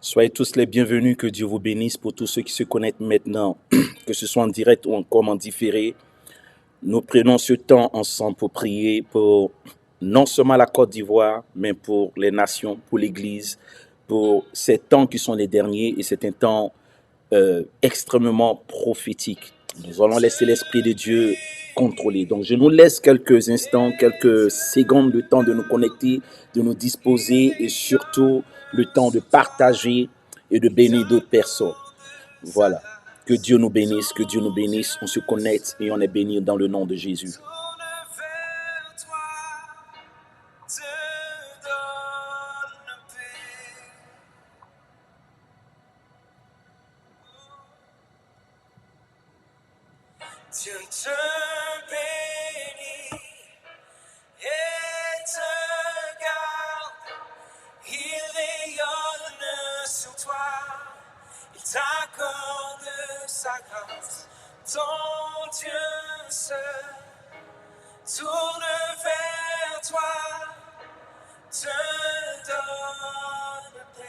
Soyez tous les bienvenus, que Dieu vous bénisse pour tous ceux qui se connectent maintenant, que ce soit en direct ou encore en différé. Nous prenons ce temps ensemble pour prier pour non seulement la Côte d'Ivoire, mais pour les nations, pour l'Église, pour ces temps qui sont les derniers et c'est un temps extrêmement prophétique. Nous allons laisser l'Esprit de Dieu contrôler. Donc, je nous laisse quelques instants, quelques secondes de temps de nous connecter, de nous disposer et surtout le temps de partager et de bénir d'autres personnes. Voilà. Que Dieu nous bénisse, que Dieu nous bénisse. On se connecte et on est béni dans le nom de Jésus. Dieu te bénit et te garde, il rayonne sur toi, il t'accorde sa grâce, ton Dieu seul tourne vers toi, te donne paix.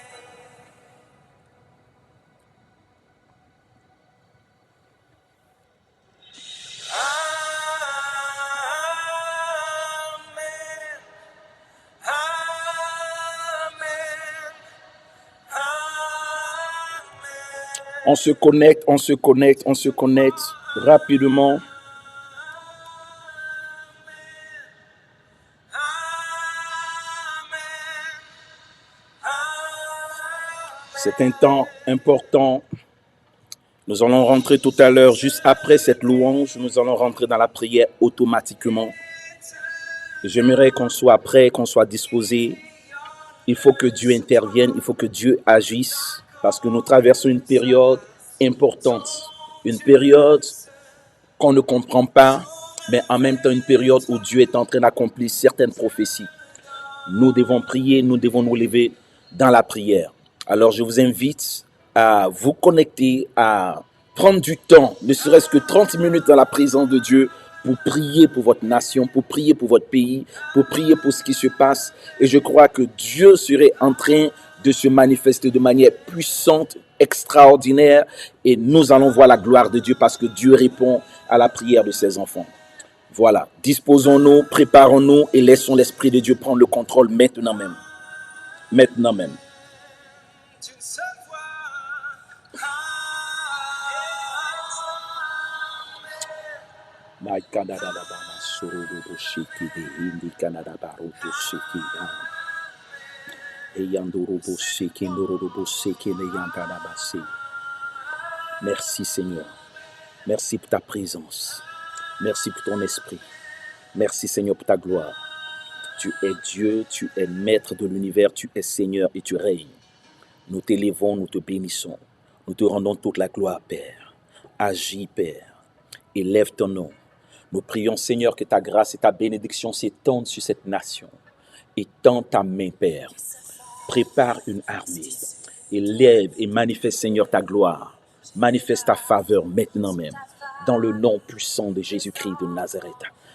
On se connecte rapidement. C'est un temps important. Nous allons rentrer tout à l'heure, juste après cette louange, nous allons rentrer dans la prière automatiquement. J'aimerais qu'on soit prêt, qu'on soit disposé. Il faut que Dieu intervienne, il faut que Dieu agisse. Parce que nous traversons une période importante, une période qu'on ne comprend pas, mais en même temps une période où Dieu est en train d'accomplir certaines prophéties. Nous devons prier, nous devons nous lever dans la prière. Alors je vous invite à vous connecter, à prendre du temps, ne serait-ce que 30 minutes dans la présence de Dieu pour prier pour votre nation, pour prier pour votre pays, pour prier pour ce qui se passe. Et je crois que Dieu serait en train de se manifester de manière puissante, extraordinaire, et nous allons voir la gloire de Dieu parce que Dieu répond à la prière de ses enfants. Voilà, disposons-nous, préparons-nous et laissons l'Esprit de Dieu prendre le contrôle maintenant même. Maintenant même. Merci Seigneur. Merci pour ta présence. Merci pour ton esprit. Merci Seigneur pour ta gloire. Tu es Dieu, tu es maître de l'univers, tu es Seigneur et tu règnes. Nous t'élevons, nous te bénissons. Nous te rendons toute la gloire, Père. Agis, Père. Élève ton nom. Nous prions, Seigneur, que ta grâce et ta bénédiction s'étendent sur cette nation. Étends ta main, Père. Prépare une armée. Élève et manifeste, Seigneur, ta gloire. Manifeste ta faveur maintenant même. Dans le nom puissant de Jésus-Christ de Nazareth.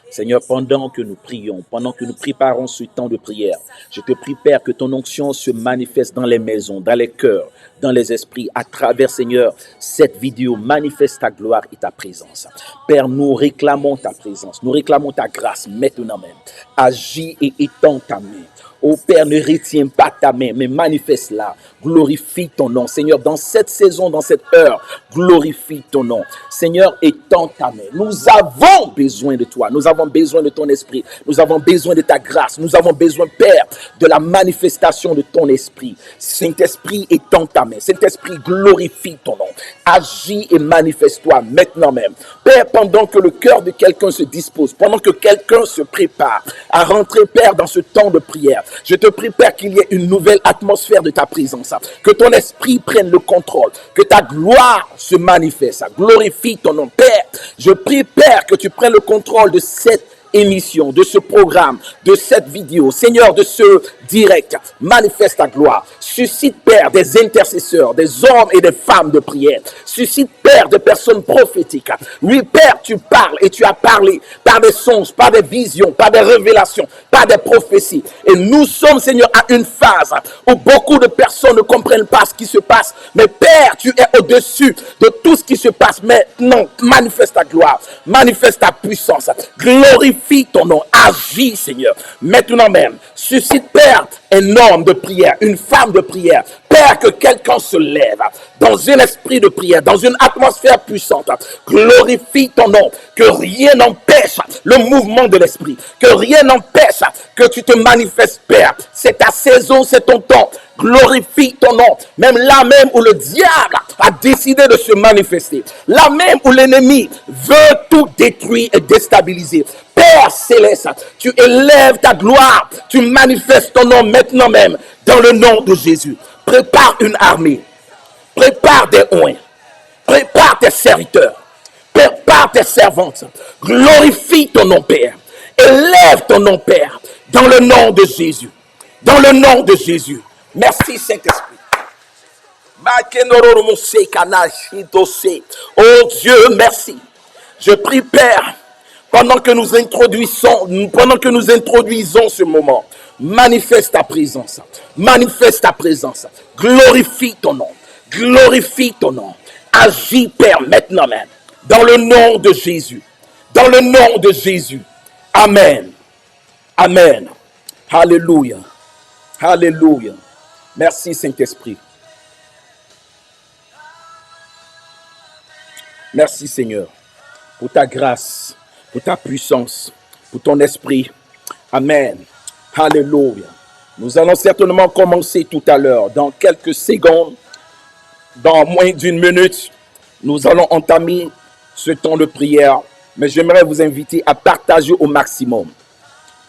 Seigneur, pendant que nous prions, pendant que nous préparons ce temps de prière, je te prie, Père, que ton onction se manifeste dans les maisons, dans les cœurs, dans les esprits, à travers, Seigneur, cette vidéo. Manifeste ta gloire et ta présence. Père, nous réclamons ta présence, nous réclamons ta grâce maintenant même. Agis et étends ta main. Ô Père, ne retiens pas ta main, mais manifeste-la. Glorifie ton nom. Seigneur, dans cette saison, dans cette heure, glorifie ton nom. Seigneur, étends ta main. Nous avons besoin de toi. Nous avons besoin de ton esprit. Nous avons besoin de ta grâce. Nous avons besoin, Père, de la manifestation de ton esprit. Saint-Esprit, étends ta main. Saint-Esprit, glorifie ton nom. Agis et manifeste-toi maintenant même. Père, pendant que le cœur de quelqu'un se dispose, pendant que quelqu'un se prépare à rentrer, Père, dans ce temps de prière, je te prie, Père, qu'il y ait une nouvelle atmosphère de ta présence. Que ton esprit prenne le contrôle. Que ta gloire se manifeste. Glorifie ton nom. Père, je prie, Père, que tu prennes le contrôle de cette émission, de ce programme, de cette vidéo. Seigneur, de ce direct. Manifeste ta gloire. Suscite, Père, des intercesseurs, des hommes et des femmes de prière. Suscite, Père, des personnes prophétiques. Oui, Père, tu parles et tu as parlé par des songes, par des visions, par des révélations, par des prophéties. Et nous sommes, Seigneur, à une phase où beaucoup de personnes ne comprennent pas ce qui se passe. Mais Père, tu es au-dessus de tout ce qui se passe. Maintenant, manifeste ta gloire, manifeste ta puissance, glorifie ton nom, agis, Seigneur. Maintenant même, suscite, Père, un homme de prière, une femme de prière. Père, que quelqu'un se lève dans un esprit de prière, dans une atmosphère puissante. Glorifie ton nom, que rien n'empêche le mouvement de l'esprit, que rien n'empêche que tu te manifestes, Père. C'est ta saison, c'est ton temps. Glorifie ton nom, même là même où le diable a décidé de se manifester, là même où l'ennemi veut tout détruire et déstabiliser. Père céleste, tu élèves ta gloire, tu manifestes ton nom maintenant même, dans le nom de Jésus. Prépare une armée, prépare des oins, prépare tes serviteurs, prépare tes servantes. Glorifie ton nom, Père. Élève ton nom, Père, dans le nom de Jésus. Dans le nom de Jésus. Merci, Saint-Esprit. Oh Dieu, merci. Je prie, Père, pendant que nous introduisons ce moment, manifeste ta présence. Manifeste ta présence. Glorifie ton nom. Glorifie ton nom. Agis, Père, maintenant même. Dans le nom de Jésus. Dans le nom de Jésus. Amen. Amen. Alléluia. Alléluia. Merci, Saint-Esprit. Merci, Seigneur, pour ta grâce, pour ta puissance, pour ton esprit. Amen. Alléluia. Nous allons certainement commencer tout à l'heure. Dans quelques secondes, dans moins d'une minute, nous allons entamer ce temps de prière. Mais j'aimerais vous inviter à partager au maximum.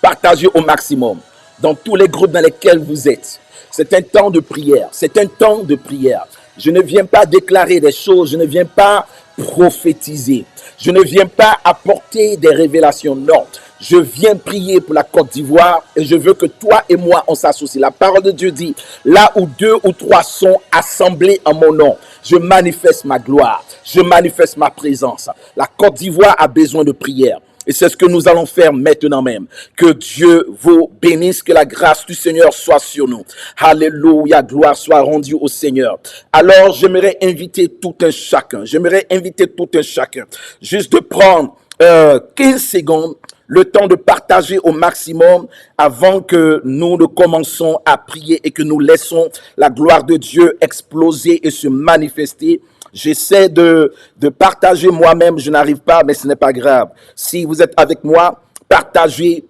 Partagez au maximum dans tous les groupes dans lesquels vous êtes. C'est un temps de prière. C'est un temps de prière. Je ne viens pas déclarer des choses. Je ne viens pas prophétiser. Je ne viens pas apporter des révélations. Non. Je viens prier pour la Côte d'Ivoire et je veux que toi et moi, on s'associe. La parole de Dieu dit, là où 2 ou 3 sont assemblés en mon nom, je manifeste ma gloire. Je manifeste ma présence. La Côte d'Ivoire a besoin de prière. Et c'est ce que nous allons faire maintenant même. Que Dieu vous bénisse, que la grâce du Seigneur soit sur nous. Alléluia, gloire soit rendue au Seigneur. Alors, j'aimerais inviter tout un chacun, juste de prendre 15 secondes, le temps de partager au maximum avant que nous ne commençons à prier et que nous laissons la gloire de Dieu exploser et se manifester. J'essaie de partager moi-même, je n'arrive pas, mais ce n'est pas grave. Si vous êtes avec moi, partagez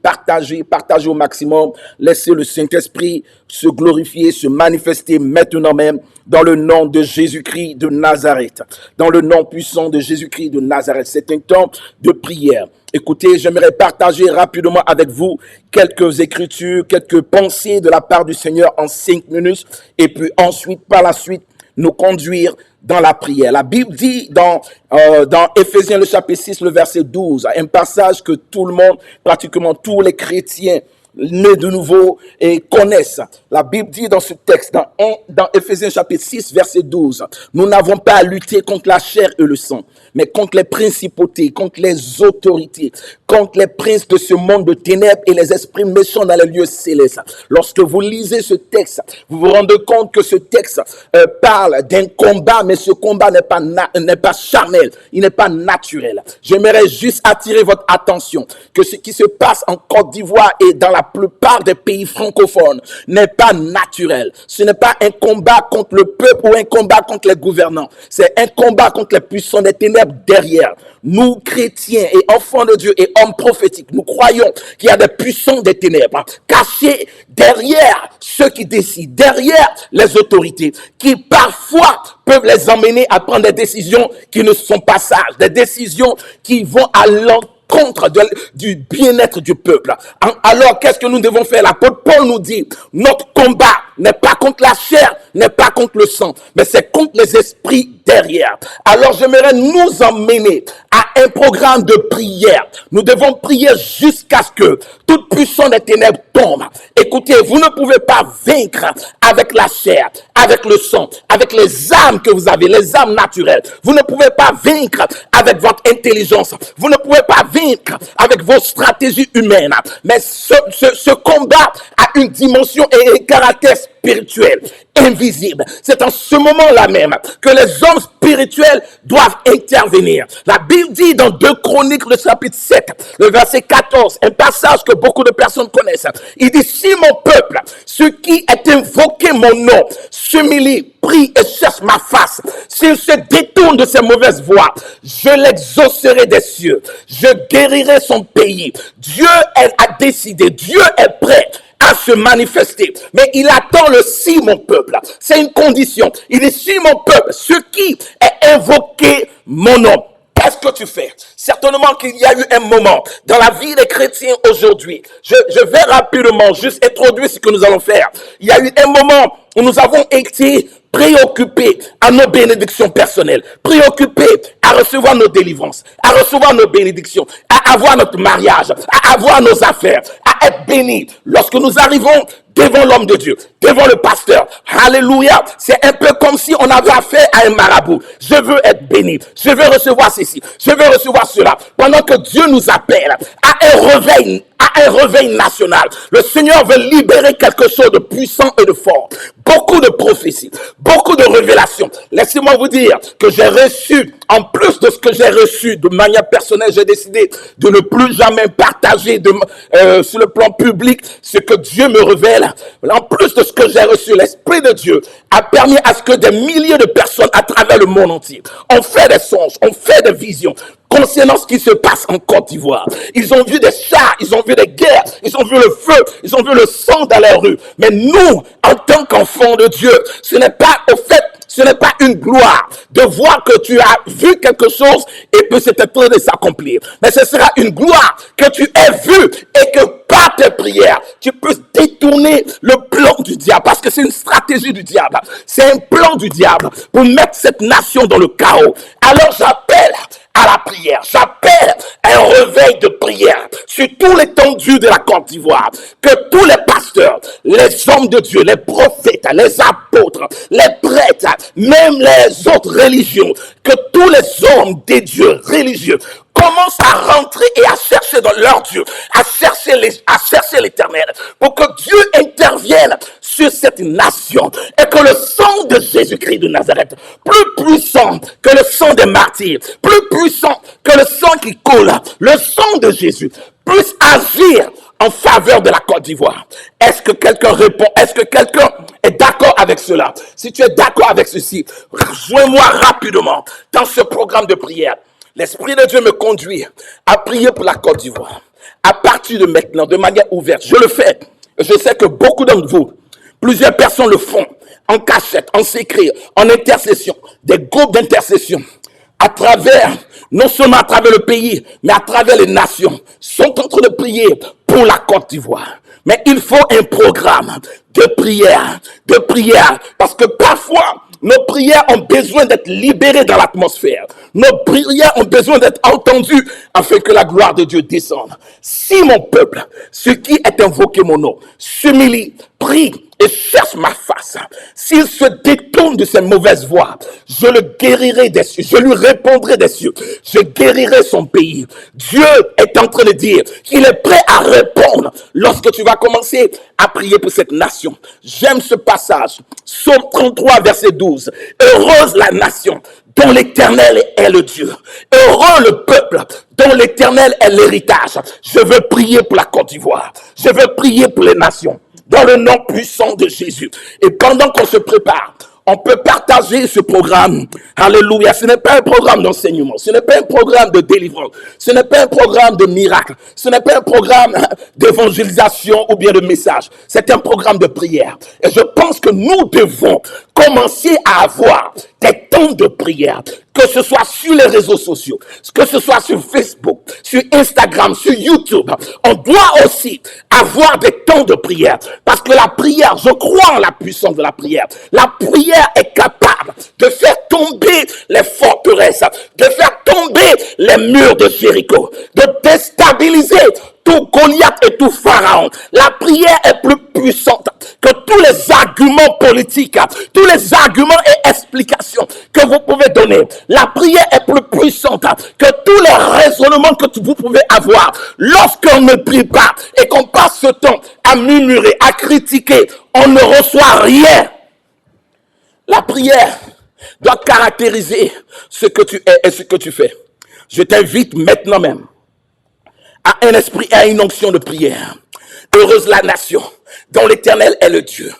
au maximum. Laissez le Saint-Esprit se glorifier, se manifester maintenant même dans le nom de Jésus-Christ de Nazareth. Dans le nom puissant de Jésus-Christ de Nazareth. C'est un temps de prière. Écoutez, j'aimerais partager rapidement avec vous quelques écritures, quelques pensées de la part du Seigneur en 5 minutes. Et puis ensuite, par la suite, nous conduire dans la prière. La Bible dit dans Éphésiens le chapitre 6, le verset 12, un passage que tout le monde, pratiquement tous les chrétiens nés de nouveau et connaissent. La Bible dit dans ce texte, dans Éphésiens chapitre 6, verset 12, nous n'avons pas à lutter contre la chair et le sang, mais contre les principautés, contre les autorités, contre les princes de ce monde de ténèbres et les esprits méchants dans les lieux célestes. Lorsque vous lisez ce texte, vous vous rendez compte que ce texte parle d'un combat, mais ce combat n'est pas charnel, il n'est pas naturel. J'aimerais juste attirer votre attention que ce qui se passe en Côte d'Ivoire et dans la plupart des pays francophones n'est pas naturel. Ce n'est pas un combat contre le peuple ou un combat contre les gouvernants. C'est un combat contre les puissants des ténèbres derrière. Nous, chrétiens et enfants de Dieu et hommes prophétiques, nous croyons qu'il y a des puissants des ténèbres cachés derrière ceux qui décident, derrière les autorités, qui parfois peuvent les emmener à prendre des décisions qui ne sont pas sages, des décisions qui vont à l'encontre du bien-être du peuple. Alors, qu'est-ce que nous devons faire? L'apôtre Paul nous dit, notre combat n'est pas contre la chair, n'est pas contre le sang, mais c'est contre les esprits derrière. Alors j'aimerais nous emmener à un programme de prière. Nous devons prier jusqu'à ce que toute puissance des ténèbres tombe. Écoutez, vous ne pouvez pas vaincre avec la chair, avec le sang, avec les âmes que vous avez, les âmes naturelles. Vous ne pouvez pas vaincre avec votre intelligence. Vous ne pouvez pas vaincre avec vos stratégies humaines. Mais ce combat a une dimension et un caractère spirituel, invisible. C'est en ce moment-là même que les hommes spirituels doivent intervenir. La Bible dit dans 2 Chroniques, le chapitre 7, le verset 14, un passage que beaucoup de personnes connaissent. Il dit, si mon peuple, ceux qui est invoqué mon nom, s'humilie, prie et cherche ma face, s'il se détourne de ses mauvaises voies, je l'exaucerai des cieux, je guérirai son pays. Dieu a décidé, Dieu est prêt à se manifester. Mais il attend le si mon peuple. C'est une condition. Il dit si mon peuple, ce qui est invoqué mon nom. Qu'est-ce que tu fais? Certainement qu'il y a eu un moment dans la vie des chrétiens aujourd'hui. Je vais rapidement juste introduire ce que nous allons faire. Il y a eu un moment où nous avons été préoccupés à nos bénédictions personnelles, préoccupés à recevoir nos délivrances, à recevoir nos bénédictions, à avoir notre mariage, à avoir nos affaires, à être bénis. Lorsque nous arrivons devant l'homme de Dieu, devant le pasteur, alléluia, c'est un peu comme si on avait affaire à un marabout. Je veux être béni, je veux recevoir ceci, je veux recevoir cela. Pendant que Dieu nous appelle à un réveil national. Le Seigneur veut libérer quelque chose de puissant et de fort. Beaucoup de prophéties, beaucoup de révélations. Laissez-moi vous dire que j'ai reçu, en plus de ce que j'ai reçu de manière personnelle, j'ai décidé de ne plus jamais partager sur le plan public ce que Dieu me révèle. En plus de ce que j'ai reçu, l'Esprit de Dieu a permis à ce que des milliers de personnes à travers le monde entier ont fait des songes, ont fait des visions concernant ce qui se passe en Côte d'Ivoire. Ils ont vu des chars, ils ont vu des guerres, ils ont vu le feu, ils ont vu le sang dans les rues. Mais nous, en tant qu'enfants de Dieu, ce n'est pas une gloire de voir que tu as vu quelque chose et que c'est en train de s'accomplir. Mais ce sera une gloire que tu aies vu et que par tes prières, tu peux détourner le plan du diable. Parce que c'est une stratégie du diable. C'est un plan du diable pour mettre cette nation dans le chaos. Alors j'appelle à la prière. J'appelle un réveil de prière sur tout l'étendue de la Côte d'Ivoire. Que tous les pasteurs, les hommes de Dieu, les prophètes, les apôtres, les prêtres, même les autres religions, que tous les hommes des dieux religieux commencent à rentrer et à chercher dans leur Dieu, à chercher l'Éternel, pour que Dieu intervienne sur cette nation et que le sang de Jésus-Christ de Nazareth, plus puissant que le sang des martyrs, plus puissant que le sang qui coule, le sang de Jésus, puisse agir en faveur de la Côte d'Ivoire. Est-ce que quelqu'un répond? Est-ce que quelqu'un est d'accord avec cela? Si tu es d'accord avec ceci, rejoins-moi rapidement dans ce programme de prière. L'Esprit de Dieu me conduit à prier pour la Côte d'Ivoire. À partir de maintenant, de manière ouverte, je le fais. Je sais que beaucoup d'entre vous, plusieurs personnes le font, en cachette, en secret, en intercession, des groupes d'intercession, à travers, non seulement à travers le pays, mais à travers les nations, sont en train de prier pour la Côte d'Ivoire. Mais il faut un programme de prière, parce que parfois, nos prières ont besoin d'être libérées dans l'atmosphère. Nos prières ont besoin d'être entendues afin que la gloire de Dieu descende. Si mon peuple, ce qui est invoqué mon nom, s'humilie, prie et cherche ma face, s'il se détourne de ses mauvaises voies, je le guérirai des cieux, je lui répondrai des cieux, je guérirai son pays. Dieu est en train de dire qu'il est prêt à répondre lorsque tu vas commencer à prier pour cette nation. J'aime ce passage, Psaume 33, verset 12. Heureuse la nation dont l'Éternel est le Dieu. Heureux le peuple dont l'Éternel est l'héritage. Je veux prier pour la Côte d'Ivoire. Je veux prier pour les nations dans le nom puissant de Jésus. Et pendant qu'on se prépare, on peut partager ce programme. Alléluia. Ce n'est pas un programme d'enseignement. Ce n'est pas un programme de délivrance. Ce n'est pas un programme de miracle. Ce n'est pas un programme d'évangélisation ou bien de message. C'est un programme de prière. Et je pense que nous devons commencez à avoir des temps de prière, que ce soit sur les réseaux sociaux, que ce soit sur Facebook, sur Instagram, sur YouTube. On doit aussi avoir des temps de prière, parce que la prière, je crois en la puissance de la prière. La prière est capable de faire tomber les forteresses, de faire tomber les murs de Jéricho, de déstabiliser tout Goliath et tout Pharaon. La prière est plus puissante que tous les arguments politiques, tous les arguments et explications que vous pouvez donner. La prière est plus puissante que tous les raisonnements que vous pouvez avoir. Lorsqu'on ne prie pas et qu'on passe ce temps à murmurer, à critiquer, on ne reçoit rien. La prière doit caractériser ce que tu es et ce que tu fais. Je t'invite maintenant même à un esprit et à une onction de prière. Heureuse la nation dont l'Éternel est le Dieu.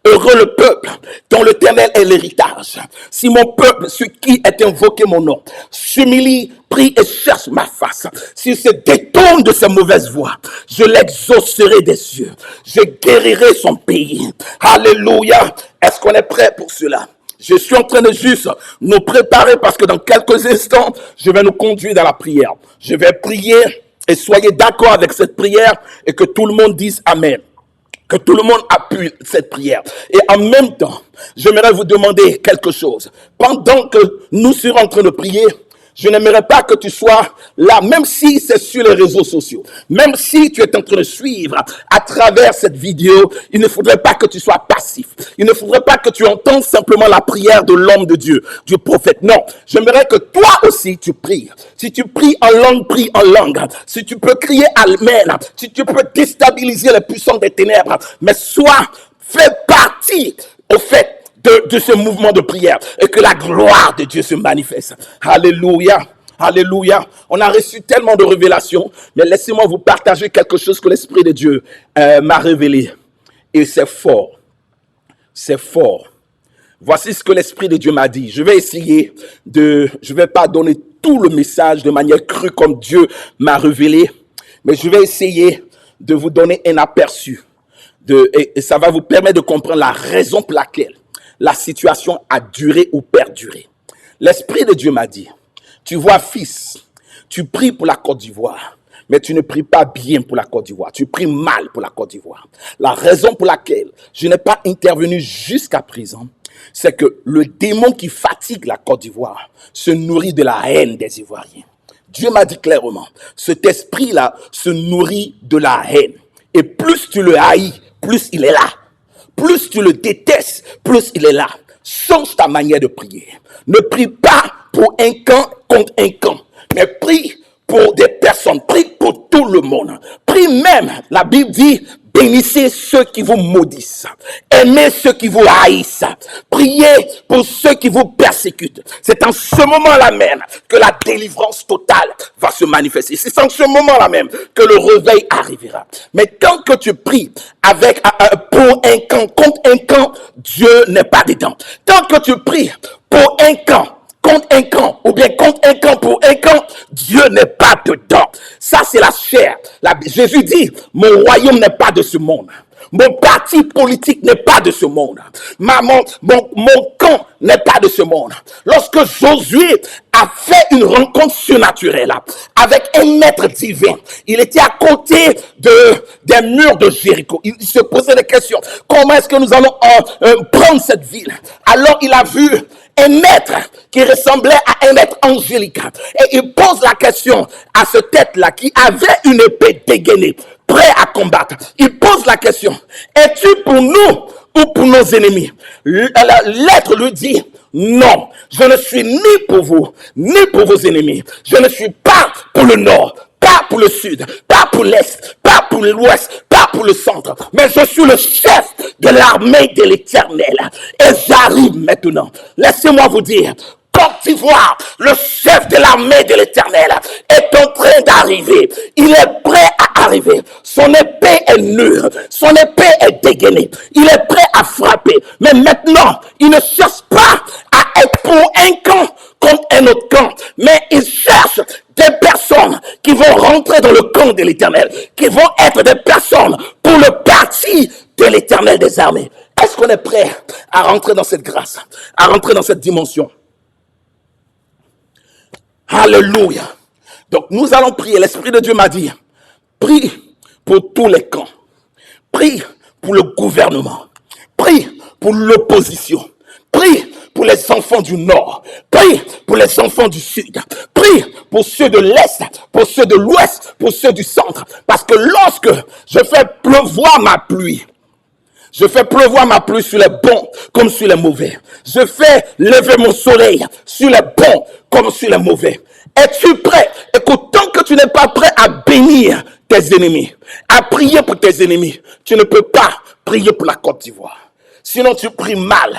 Heureux le peuple dont l'Éternel est l'héritage. Si mon peuple, sur qui est invoqué mon nom, s'humilie, prie et cherche ma face, s'il se détourne de ses mauvaises voies, je l'exaucerai des cieux. Je guérirai son pays. Alléluia. Est-ce qu'on est prêt pour cela? Je suis en train de juste nous préparer parce que dans quelques instants, je vais nous conduire dans la prière. Je vais prier et soyez d'accord avec cette prière et que tout le monde dise Amen. Que tout le monde appuie cette prière. Et en même temps, j'aimerais vous demander quelque chose. Pendant que nous serons en train de prier, je n'aimerais pas que tu sois là, même si c'est sur les réseaux sociaux, même si tu es en train de suivre à travers cette vidéo, il ne faudrait pas que tu sois passif. Il ne faudrait pas que tu entendes simplement la prière de l'homme de Dieu, du prophète. Non, j'aimerais que toi aussi tu pries. Si tu pries en langue, prie en langue. Si tu peux crier Amen, si tu peux déstabiliser les puissants des ténèbres, mais fais partie au fait de ce mouvement de prière et que la gloire de Dieu se manifeste. Alléluia. Alléluia. On a reçu tellement de révélations, mais laissez-moi vous partager quelque chose que l'Esprit de Dieu m'a révélé. Et c'est fort. C'est fort. Voici ce que l'Esprit de Dieu m'a dit. Je vais pas donner tout le message de manière crue comme Dieu m'a révélé, mais je vais essayer de vous donner un aperçu. Et ça va vous permettre de comprendre la raison pour laquelle la situation a duré ou perduré. L'Esprit de Dieu m'a dit, tu vois, fils, tu pries pour la Côte d'Ivoire, mais tu ne pries pas bien pour la Côte d'Ivoire. Tu pries mal pour la Côte d'Ivoire. La raison pour laquelle je n'ai pas intervenu jusqu'à présent, c'est que le démon qui fatigue la Côte d'Ivoire se nourrit de la haine des Ivoiriens. Dieu m'a dit clairement, cet esprit-là se nourrit de la haine. Et plus tu le haïs, plus il est là. Plus tu le détestes, plus il est là. Change ta manière de prier. Ne prie pas pour un camp contre un camp, mais prie pour des personnes. Prie pour tout le monde. Prie même, la Bible dit, bénissez ceux qui vous maudissent. Aimez ceux qui vous haïssent. Priez pour ceux qui vous persécutent. C'est en ce moment-là même que la délivrance totale va se manifester. C'est en ce moment-là même que le réveil arrivera. Mais tant que tu pries pour un camp contre un camp, Dieu n'est pas dedans. Tant que tu pries pour un camp contre un camp, ou bien contre un camp pour un camp, Dieu n'est pas dedans. Ça, c'est la chair. Jésus dit, mon royaume n'est pas de ce monde. Mon parti politique n'est pas de ce monde. Mon camp n'est pas de ce monde. Lorsque Josué a fait une rencontre surnaturelle avec un maître divin, il était à côté des murs de Jéricho. Il se posait des questions. Comment est-ce que nous allons prendre cette ville? Alors il a vu un maître qui ressemblait à un maître angélique. Et il pose la question à ce tête-là qui avait une épée dégainée, prêt à combattre. Il pose la question, es-tu pour nous ou pour nos ennemis? L'être lui dit, non, je ne suis ni pour vous, ni pour vos ennemis. Je ne suis pas pour le nord, pas pour le sud, pas pour l'est, pas pour l'ouest, pas pour le centre. Mais je suis le chef de l'armée de l'Éternel. Et j'arrive maintenant. Laissez-moi vous dire, Côte d'Ivoire, le chef de l'armée de l'Éternel, est en train d'arriver. Il est prêt à arriver. Son épée est nue. Son épée est dégainée. Il est prêt à frapper. Mais maintenant, il ne cherche pas à être pour un camp contre un autre camp. Mais il cherche des personnes qui vont rentrer dans le camp de l'Éternel, qui vont être des personnes pour le parti de l'Éternel des armées. Est-ce qu'on est prêt à rentrer dans cette grâce, à rentrer dans cette dimension? Alléluia. Donc nous allons prier. L'Esprit de Dieu m'a dit, prie pour tous les camps. Prie pour le gouvernement. Prie pour l'opposition. Prie pour les enfants du Nord. Prie pour les enfants du Sud. Prie pour ceux de l'Est, pour ceux de l'Ouest, pour ceux du Centre. Parce que lorsque je fais pleuvoir ma pluie, je fais pleuvoir ma pluie sur les bons comme sur les mauvais. Je fais lever mon soleil sur les bons comme sur les mauvais. Es-tu prêt? Écoute, tant que tu n'es pas prêt à bénir tes ennemis, à prier pour tes ennemis, tu ne peux pas prier pour la Côte d'Ivoire. Sinon, tu pries mal.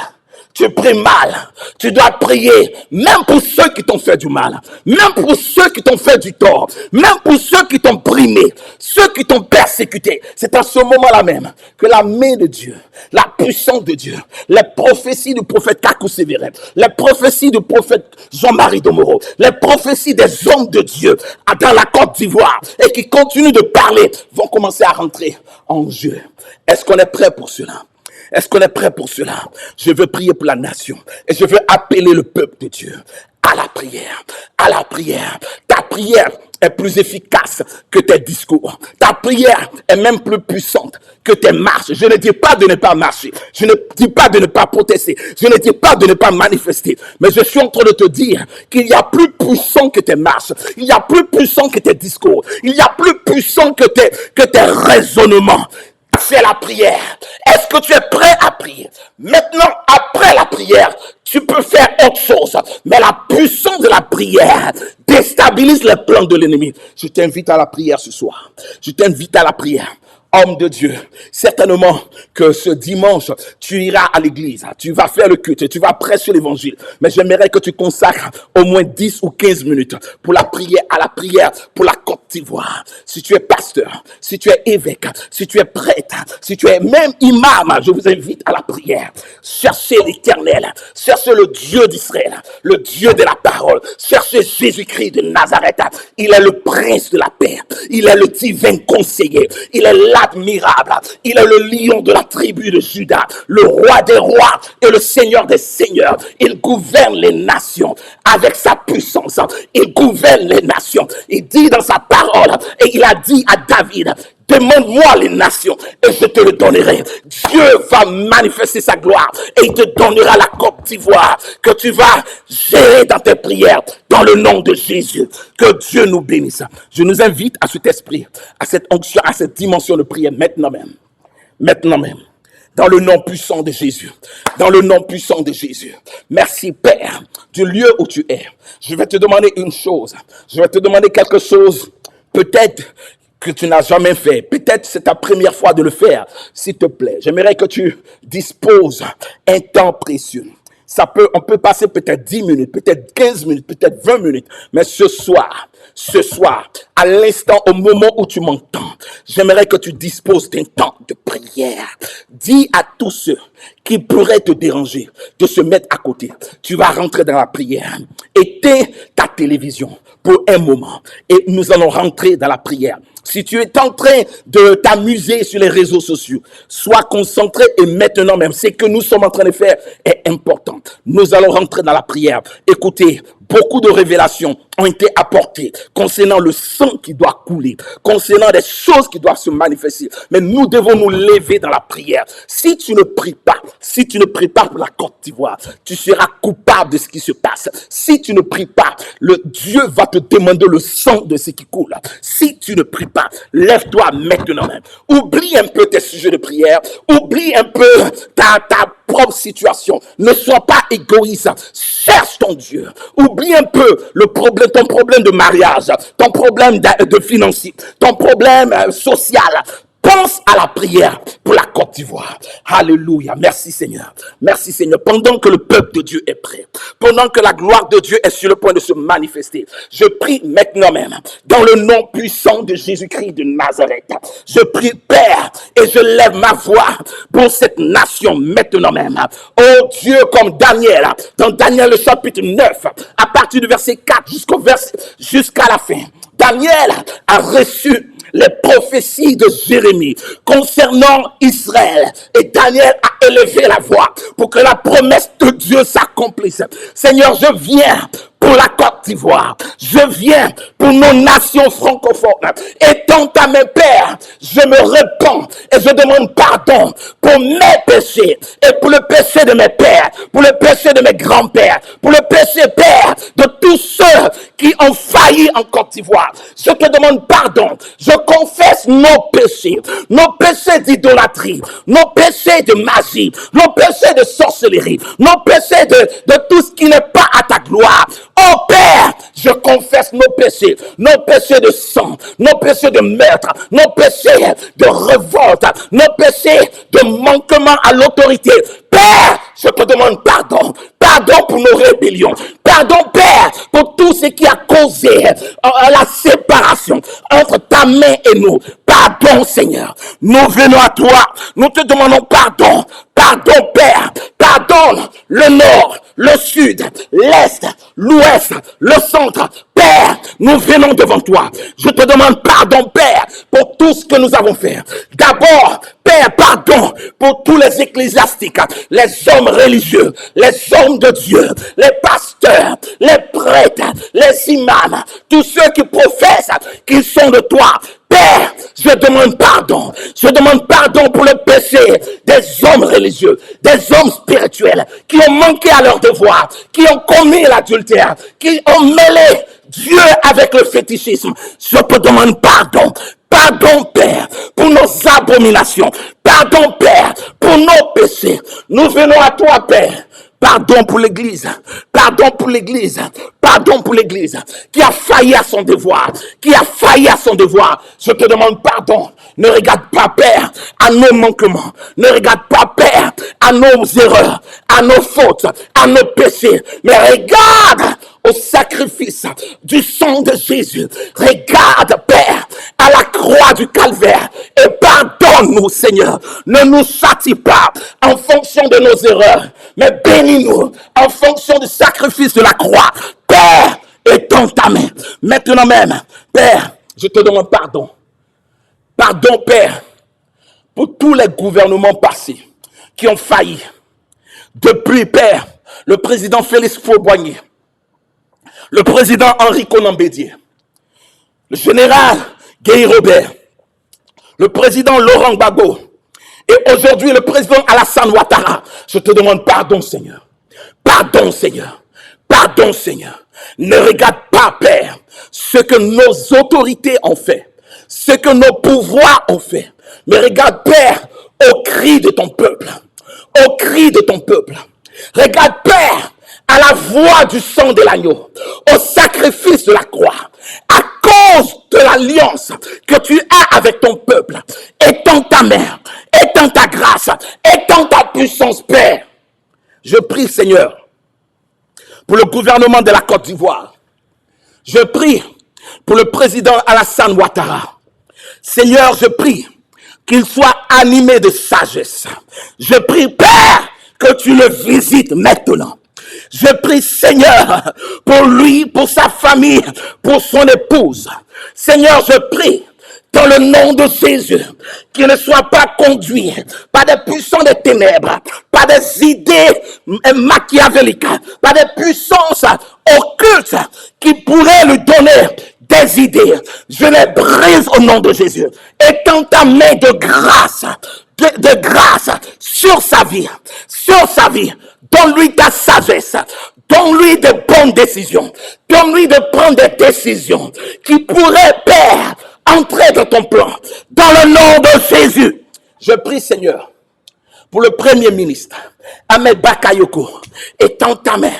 Tu pries mal. Tu dois prier même pour ceux qui t'ont fait du mal, même pour ceux qui t'ont fait du tort, même pour ceux qui t'ont brimé, ceux qui t'ont persécuté. C'est à ce moment-là même que la main de Dieu, la puissance de Dieu, les prophéties du prophète Kakou Sévéret, les prophéties du prophète Jean-Marie Domoro, les prophéties des hommes de Dieu dans la Côte d'Ivoire et qui continuent de parler vont commencer à rentrer en jeu. Est-ce qu'on est prêt pour cela? Est-ce qu'on est prêt pour cela? Je veux prier pour la nation et je veux appeler le peuple de Dieu à la prière, à la prière. Ta prière est plus efficace que tes discours. Ta prière est même plus puissante que tes marches. Je ne dis pas de ne pas marcher. Je ne dis pas de ne pas protester. Je ne dis pas de ne pas manifester. Mais je suis en train de te dire qu'il y a plus puissant que tes marches. Il y a plus puissant que tes discours. Il y a plus puissant que tes raisonnements. C'est la prière. Est-ce que tu es prêt à prier? Maintenant, après la prière, tu peux faire autre chose. Mais la puissance de la prière déstabilise les plans de l'ennemi. Je t'invite à la prière ce soir. Je t'invite à la prière. Homme de Dieu, certainement que ce dimanche, tu iras à l'église, tu vas faire le culte, tu vas prêcher l'évangile. Mais j'aimerais que tu consacres au moins 10 ou 15 minutes pour la prière, à la prière pour la Côte d'Ivoire. Si tu es pasteur, si tu es évêque, si tu es prêtre, si tu es même imam, je vous invite à la prière. Cherchez l'Éternel, cherchez le Dieu d'Israël, le Dieu de la parole. Cherchez Jésus-Christ de Nazareth. Il est le prince de la paix, il est le divin conseiller, il est l'admirable, il est le lion de la tribu de Juda, le roi des rois et le seigneur des seigneurs. Il gouverne les nations avec sa puissance. Il gouverne les nations. Il dit dans sa parole, et il a dit à David, demande-moi les nations et je te le donnerai. Dieu va manifester sa gloire et il te donnera la Côte d'Ivoire que tu vas gérer dans tes prières dans le nom de Jésus. Que Dieu nous bénisse. Je nous invite à cet esprit, à cette onction, à cette dimension de prière maintenant même. Maintenant même. Dans le nom puissant de Jésus. Dans le nom puissant de Jésus. Merci Père du lieu où tu es. Je vais te demander une chose. Je vais te demander quelque chose peut-être que tu n'as jamais fait. Peut-être c'est ta première fois de le faire. S'il te plaît, j'aimerais que tu disposes un temps précieux. On peut passer peut-être 10 minutes, peut-être 15 minutes, peut-être 20 minutes. Mais ce soir, à l'instant, au moment où tu m'entends, j'aimerais que tu disposes d'un temps de prière. Dis à tous ceux qui pourraient te déranger de se mettre à côté. Tu vas rentrer dans la prière. Éteins ta télévision pour un moment et nous allons rentrer dans la prière. Si tu es en train de t'amuser sur les réseaux sociaux, sois concentré et maintenant même, ce que nous sommes en train de faire est important. Nous allons rentrer dans la prière. Écoutez, beaucoup de révélations ont été apportées concernant le sang qui doit couler, concernant des choses qui doivent se manifester. Mais nous devons nous lever dans la prière. Si tu ne pries pas pour la Côte d'Ivoire, tu seras coupable de ce qui se passe. Si tu ne pries pas, le Dieu va te demander le sang de ce qui coule. Si tu ne pries pas, lève-toi maintenant même. Oublie un peu tes sujets de prière. Oublie un peu ta propre situation. Ne sois pas égoïste. Cherche ton Dieu. Oublie un peu ton problème de mariage, ton problème de financier, ton problème social. Pense à la prière pour la Côte d'Ivoire. Alléluia. Merci Seigneur. Merci Seigneur. Pendant que le peuple de Dieu est prêt, pendant que la gloire de Dieu est sur le point de se manifester, je prie maintenant même, dans le nom puissant de Jésus-Christ de Nazareth. Je prie Père et je lève ma voix pour cette nation maintenant même. Oh Dieu, comme Daniel, dans Daniel le chapitre 9, à partir du verset 4 jusqu'à la fin. Daniel a reçu les prophéties de Jérémie concernant Israël. Et Daniel a élevé la voix pour que la promesse de Dieu s'accomplisse. Seigneur, je viens pour la Côte d'Ivoire. Je viens pour nos nations francophones. Étant à mes pères, je me repens et je demande pardon pour mes péchés et pour le péché de mes pères, pour le péché de mes grands-pères, pour le péché, Père, de tous ceux qui ont failli en Côte d'Ivoire. Je te demande pardon. Je confesse nos péchés d'idolâtrie, nos péchés de magie, nos péchés de sorcellerie, nos péchés de tout ce qui n'est pas à ta gloire. Oh Père, je confesse nos péchés de sang, nos péchés de meurtre, nos péchés de révolte, nos péchés de manquement à l'autorité. Père, je te demande pardon. Pardon pour nos rébellions. Pardon, Père, pour tout ce qui a causé la séparation entre ta main et nous. Pardon, Seigneur. Nous venons à toi. Nous te demandons pardon. Pardon, Père. Pardonne le nord, le sud, l'est, l'ouest, le centre. Père, nous venons devant toi. Je te demande pardon, Père, pour tout ce que nous avons fait. D'abord, Père, pardon pour tous les ecclésiastiques, les hommes religieux, les hommes de Dieu, les pasteurs, les prêtres, les imams, tous ceux qui professent qu'ils sont de toi. Père, je demande pardon. Je demande pardon pour le péché des hommes religieux, des hommes spirituels qui ont manqué à leur devoir, qui ont commis l'adultère, qui ont mêlé Dieu avec le fétichisme. Je te demande pardon. Pardon, Père, pour nos abominations. Pardon, Père, pour nos péchés. Nous venons à toi, Père. Pardon pour l'Église. Pardon pour l'Église. Pardon pour l'Église qui a failli à son devoir. Qui a failli à son devoir. Je te demande pardon. Ne regarde pas, Père, à nos manquements. Ne regarde pas, Père, à nos erreurs, à nos fautes, à nos péchés. Mais regarde au sacrifice du sang de Jésus. Regarde, Père, à la croix du calvaire et pardonne-nous, Seigneur. Ne nous châtie pas en fonction de nos erreurs, mais bénis-nous en fonction du sacrifice de la croix. Père, étends ta main. Maintenant même, Père, je te demande pardon. Pardon, Père, pour tous les gouvernements passés qui ont failli. Depuis, Père, le président Félix Faure-Boigny, le président Henri Konan Bédié, le général Guy Robert, le président Laurent Gbagbo et aujourd'hui le président Alassane Ouattara. Je te demande pardon, Seigneur. Pardon, Seigneur. Pardon, Seigneur. Ne regarde pas, Père, ce que nos autorités ont fait, ce que nos pouvoirs ont fait. Mais regarde, Père, au cri de ton peuple. Au cri de ton peuple. Regarde, Père, à la voix du sang de l'agneau, au sacrifice de la croix, à cause de l'alliance que tu as avec ton peuple. Étends ta main, étends ta grâce, étends ta puissance, Père. Je prie, Seigneur, pour le gouvernement de la Côte d'Ivoire. Je prie pour le président Alassane Ouattara. Seigneur, je prie qu'il soit animé de sagesse. Je prie, Père, que tu le visites maintenant. Je prie, Seigneur, pour lui, pour sa famille, pour son épouse. Seigneur, je prie, dans le nom de Jésus, qu'il ne soit pas conduit par des puissants des ténèbres, par des idées machiavéliques, par des puissances occultes qui pourraient lui donner des idées. Je les brise au nom de Jésus. Étends ta main de grâce, de grâce sur sa vie, sur sa vie. Donne-lui ta sagesse. Donne-lui de bonnes décisions. Donne-lui de prendre des décisions qui pourraient, Père, entrer dans ton plan. Dans le nom de Jésus. Je prie, Seigneur, pour le Premier ministre, Ahmed Bakayoko. Étends ta main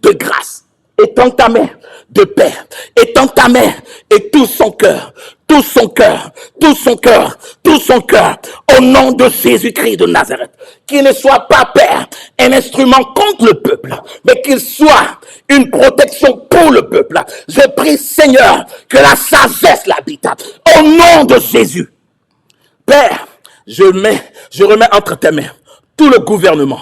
de grâce. Étends ta main de paix. Étends ta main et tout son cœur. Tout son cœur, tout son cœur, tout son cœur, au nom de Jésus-Christ de Nazareth. Qu'il ne soit pas, Père, un instrument contre le peuple, mais qu'il soit une protection pour le peuple. Je prie, Seigneur, que la sagesse l'habite, au nom de Jésus. Père, je remets entre tes mains tout le gouvernement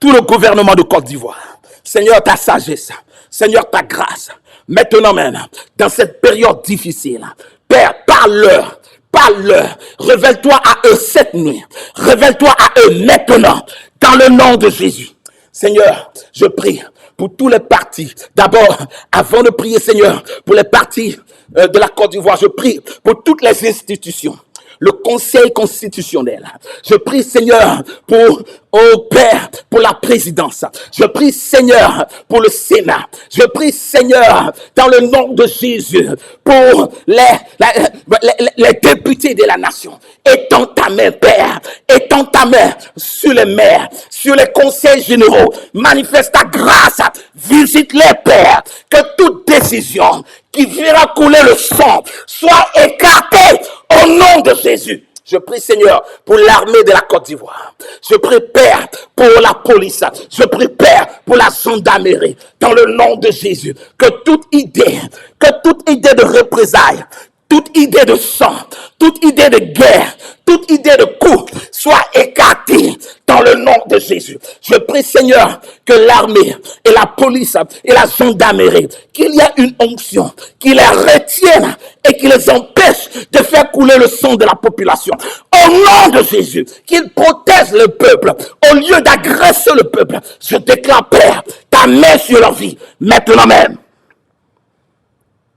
de Côte d'Ivoire. Seigneur, ta sagesse, Seigneur, ta grâce, maintenant même, dans cette période difficile. Père, parle-leur. Parle-leur, révèle-toi à eux cette nuit, révèle-toi à eux maintenant, dans le nom de Jésus. Seigneur, je prie pour tous les partis. D'abord, avant de prier, Seigneur, pour les partis de la Côte d'Ivoire, je prie pour toutes les institutions. Le Conseil constitutionnel. Je prie, Seigneur, pour, oh Père, pour la présidence. Je prie, Seigneur, pour le Sénat. Je prie, Seigneur, dans le nom de Jésus, pour les députés de la nation. Étends ta main, Père. Étends ta main sur les maires, sur les conseils généraux. Manifeste ta grâce. Visite-les, Père. Que toute décision qui verra couler le sang soit écartée au nom de Jésus. Je prie, Seigneur, pour l'armée de la Côte d'Ivoire. Je prie, Père, pour la police. Je prie, Père, pour la gendarmerie. Dans le nom de Jésus, que toute idée de représailles, toute idée de sang, toute idée de guerre, toute idée de coup soit écartée dans le nom de Jésus. Je prie, Seigneur, que l'armée et la police et la gendarmerie, qu'il y ait une onction, qui les retienne et qui les empêche de faire couler le sang de la population. Au nom de Jésus, qu'ils protègent le peuple au lieu d'agresser le peuple. Je déclare, Père, ta main sur leur vie, maintenant même.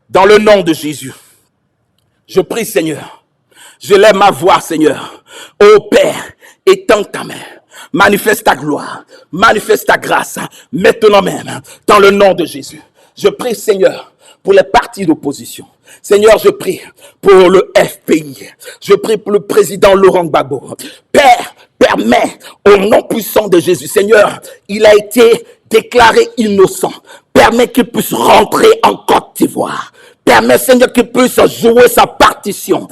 Dans le nom de Jésus. Je prie, Seigneur, je lève ma voix, Seigneur. Ô Père, étends ta main, manifeste ta gloire, manifeste ta grâce, maintenant même, dans le nom de Jésus. Je prie, Seigneur, pour les partis d'opposition. Seigneur, je prie pour le FPI. Je prie pour le président Laurent Gbagbo. Père, permets au nom puissant de Jésus, Seigneur, il a été déclaré innocent. Permets qu'il puisse rentrer en Côte d'Ivoire. Permets, Seigneur, qu'il puisse jouer sa partition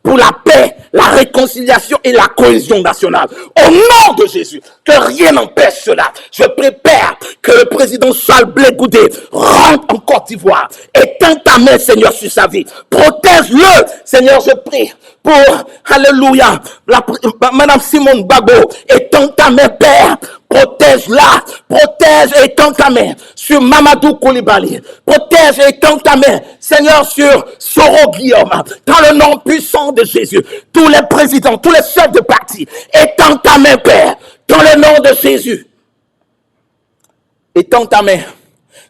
pour la paix, la réconciliation et la cohésion nationale. Au nom de Jésus, que rien n'empêche cela. Je prie, Père, que le président Charles Blé Goudé rentre en Côte d'Ivoire. Étends ta main, Seigneur, sur sa vie. Protège-le, Seigneur, je prie pour, alléluia, Madame Simone Gbagbo. Étends ta main, Père. Protège-la, protège et étends ta main sur Mamadou Koulibaly. Protège et étends ta main, Seigneur, sur Soro Guillaume. Dans le nom puissant de Jésus, tous les présidents, tous les chefs de parti, étends ta main, Père, dans le nom de Jésus. Étends ta main,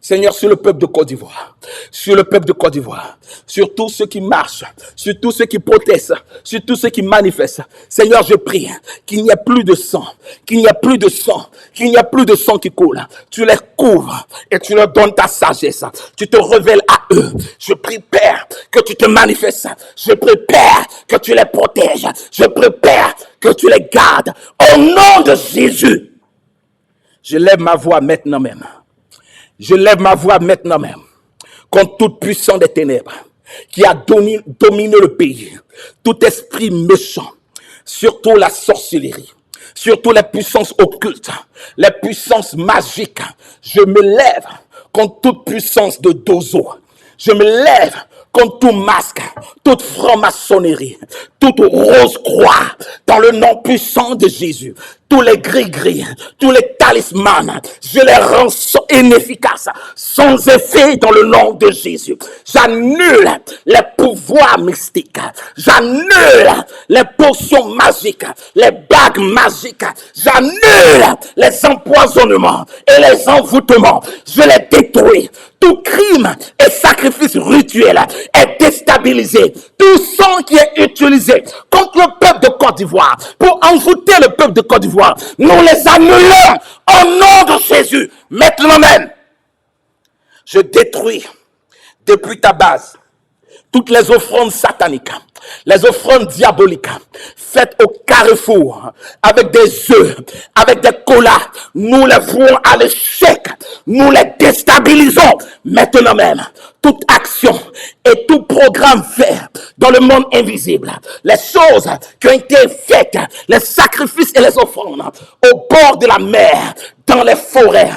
Seigneur, sur le peuple de Côte d'Ivoire, sur le peuple de Côte d'Ivoire, sur tous ceux qui marchent, sur tous ceux qui protestent, sur tous ceux qui manifestent. Seigneur, je prie qu'il n'y ait plus de sang, qu'il n'y ait plus de sang, qu'il n'y ait plus de sang qui coule. Tu les couvres et tu leur donnes ta sagesse. Tu te révèles à eux. Je prie, Père, que tu te manifestes. Je prie, Père, que tu les protèges. Je prie, Père, que tu les gardes. Au nom de Jésus, je lève ma voix maintenant même. Je lève ma voix maintenant même contre toute puissance des ténèbres qui a dominé le pays. Tout esprit méchant, surtout la sorcellerie, surtout les puissances occultes, les puissances magiques. Je me lève contre toute puissance de dozo. Je me lève contre tout masque, toute franc-maçonnerie, toute rose croix, dans le nom puissant de Jésus. Tous les gris-gris, tous les talismans, je les rends inefficaces, sans effet dans le nom de Jésus. J'annule les pouvoirs mystiques, j'annule les potions magiques, les bagues magiques, j'annule les empoisonnements et les envoûtements, je les détruis. Tout crime et sacrifice rituel est déstabilisé. Tout sang qui est utilisé contre le peuple de Côte d'Ivoire pour envoûter le peuple de Côte d'Ivoire, nous les annulons au nom de Jésus. Maintenant même, je détruis depuis ta base toutes les offrandes sataniques, les offrandes diaboliques faites au carrefour avec des œufs, avec des colas. Nous les vouons à l'échec. Nous les déstabilisons maintenant même. Toute action et tout programme fait dans le monde invisible, les choses qui ont été faites, les sacrifices et les offrandes au bord de la mer, dans les forêts,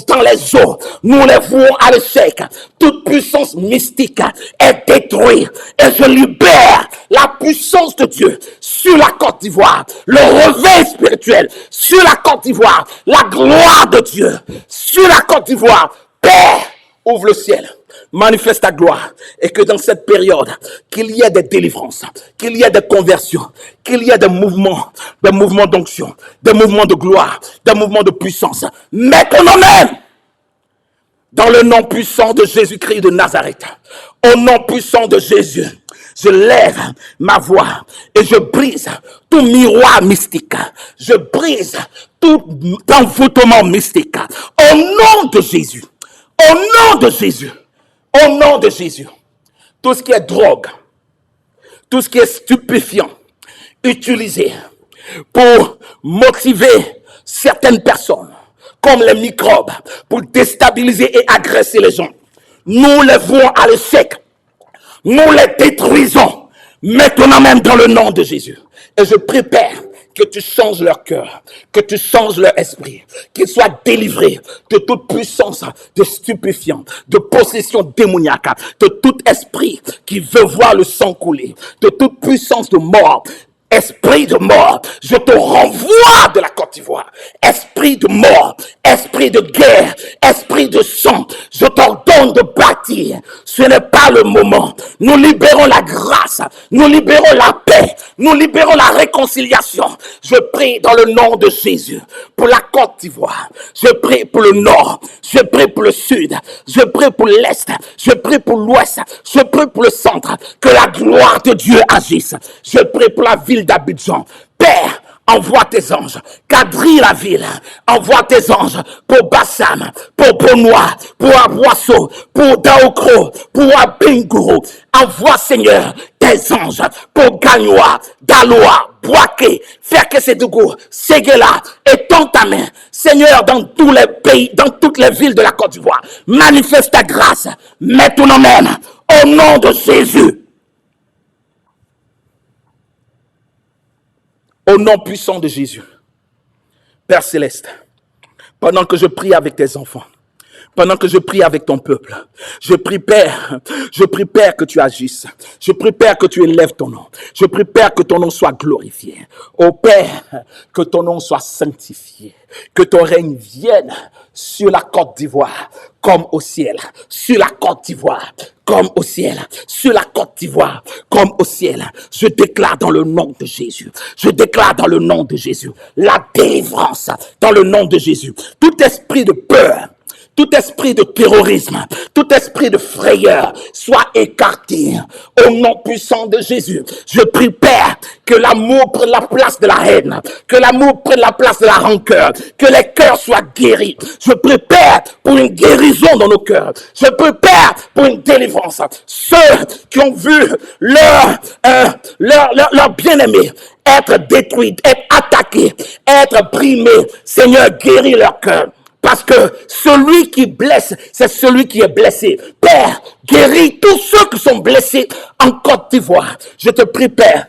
dans les eaux, nous les vouons à l'échec. Toute puissance mystique est détruite et je libère la puissance de Dieu sur la Côte d'Ivoire, le réveil spirituel sur la Côte d'Ivoire, la gloire de Dieu sur la Côte d'Ivoire. Père, ouvre le ciel, manifeste ta gloire, et que dans cette période, qu'il y ait des délivrances, qu'il y ait des conversions, qu'il y ait des mouvements d'onction, des mouvements de gloire, des mouvements de puissance. Mets ton nom même dans le nom puissant de Jésus-Christ de Nazareth. Au nom puissant de Jésus, je lève ma voix et je brise tout miroir mystique. Je brise tout envoûtement mystique. Au nom de Jésus. Au nom de Jésus. Au nom de Jésus. Tout ce qui est drogue, tout ce qui est stupéfiant, utilisé pour motiver certaines personnes, comme les microbes, pour déstabiliser et agresser les gens. Nous les voulons à l'échec. Nous les détruisons maintenant même dans le nom de Jésus. Et je prie, Père, que tu changes leur cœur, que tu changes leur esprit, qu'ils soient délivrés de toute puissance de stupéfiants, de possession démoniaque, de tout esprit qui veut voir le sang couler, de toute puissance de mort. Esprit de mort, je te renvoie de la Côte d'Ivoire. Esprit de mort, esprit de guerre, esprit de sang, je t'ordonne de bâtir. Ce n'est pas le moment. Nous libérons la grâce, nous libérons la paix, nous libérons la réconciliation. Je prie dans le nom de Jésus pour la Côte d'Ivoire. Je prie pour le nord, je prie pour le sud, je prie pour l'est, je prie pour l'ouest, je prie pour le centre. Que la gloire de Dieu agisse. Je prie pour la ville d'Abidjan. Père, envoie tes anges, quadrille la ville, envoie tes anges pour Bassam, pour Bonois, pour Aboisseau, pour Daokro, pour Abingourou. Envoie, Seigneur, tes anges pour Gagnoa, Daloa, Boaké, Ferkesedougou, Séguéla, et tends ta main, Seigneur, dans tous les pays, dans toutes les villes de la Côte d'Ivoire. Manifeste ta grâce, maintenant même, au nom de Jésus. Au nom puissant de Jésus, Père Céleste, pendant que je prie avec tes enfants, pendant que je prie avec ton peuple, je prie Père que tu agisses. Je prie Père que tu élèves ton nom. Je prie Père que ton nom soit glorifié. Ô Père, que ton nom soit sanctifié. Que ton règne vienne sur la Côte d'Ivoire comme au ciel. Sur la Côte d'Ivoire comme au ciel. Sur la Côte d'Ivoire comme au ciel. Je déclare dans le nom de Jésus. Je déclare dans le nom de Jésus la délivrance dans le nom de Jésus. Tout esprit de peur, tout esprit de terrorisme, tout esprit de frayeur soit écarté au nom puissant de Jésus. Je prie, Père, que l'amour prenne la place de la haine, que l'amour prenne la place de la rancœur, que les cœurs soient guéris. Je prie, Père, pour une guérison dans nos cœurs. Je prie, Père, pour une délivrance. Ceux qui ont vu leur bien-aimé être détruit, être attaqué, être brimé, Seigneur, guéris leur cœur. Parce que celui qui blesse, c'est celui qui est blessé. Père, guéris tous ceux qui sont blessés en Côte d'Ivoire. Je te prie, Père,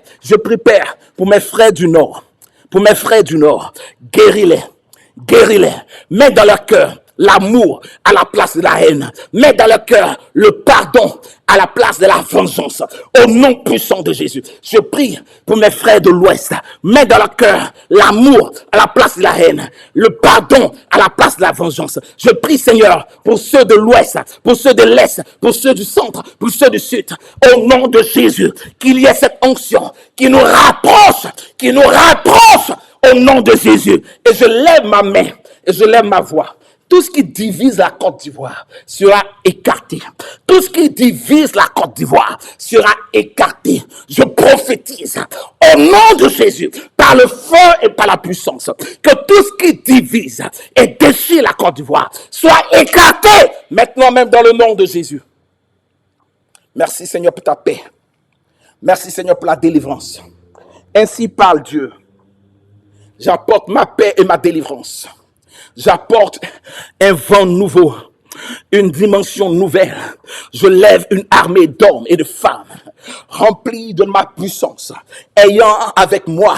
pour mes frères du Nord. Pour mes frères du Nord, guéris-les. Guéris-les. Mets dans leur cœur l'amour à la place de la haine. Mets dans leur cœur le pardon à la place de la vengeance. Au nom puissant de Jésus, je prie pour mes frères de l'Ouest. Mets dans leur cœur l'amour à la place de la haine, le pardon à la place de la vengeance. Je prie, Seigneur, pour ceux de l'Ouest, pour ceux de l'Est, pour ceux du centre, pour ceux du Sud. Au nom de Jésus, qu'il y ait cette onction qui nous rapproche, au nom de Jésus. Et je lève ma main et je lève ma voix. Tout ce qui divise la Côte d'Ivoire sera écarté. Tout ce qui divise la Côte d'Ivoire sera écarté. Je prophétise au nom de Jésus, par le feu et par la puissance, que tout ce qui divise et déchire la Côte d'Ivoire soit écarté maintenant même dans le nom de Jésus. Merci Seigneur pour ta paix. Merci Seigneur pour la délivrance. Ainsi parle Dieu. J'apporte ma paix et ma délivrance. J'apporte un vent nouveau, une dimension nouvelle. Je lève une armée d'hommes et de femmes rempli de ma puissance, ayant avec moi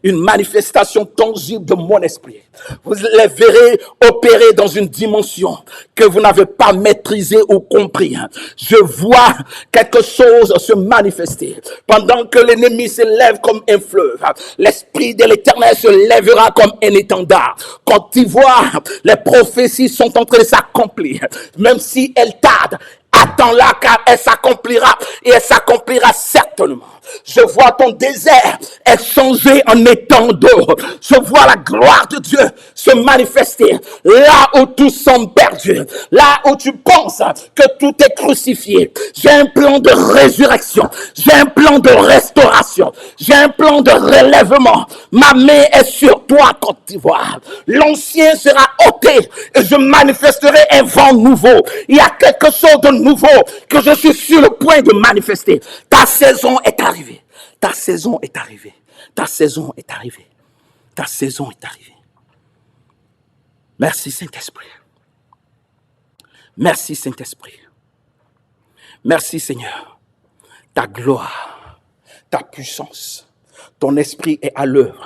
une manifestation tangible de mon esprit. Vous les verrez opérer dans une dimension que vous n'avez pas maîtrisée ou compris. Je vois quelque chose se manifester. Pendant que l'ennemi se lève comme un fleuve, l'Esprit de l'Éternel se lèvera comme un étendard. Quand tu vois, les prophéties sont en train de s'accomplir. Même si elles tardent, attends-la car elle s'accomplira et elle s'accomplira certainement. Je vois ton désert est changé en étang d'eau. Je vois la gloire de Dieu se manifester là où tout semble perdu, là où tu penses que tout est crucifié. J'ai un plan de résurrection, j'ai un plan de restauration, j'ai un plan de relèvement. Ma main est sur toi, Côte d'Ivoire. L'ancien sera ôté et je manifesterai un vent nouveau. Il y a quelque chose de nouveau que je suis sur le point de manifester. Ta saison est arrivée. Ta saison est arrivée. Ta saison est arrivée. Ta saison est arrivée. Merci Saint-Esprit. Merci Saint-Esprit. Merci Seigneur. Ta gloire, ta puissance, ton esprit est à l'œuvre.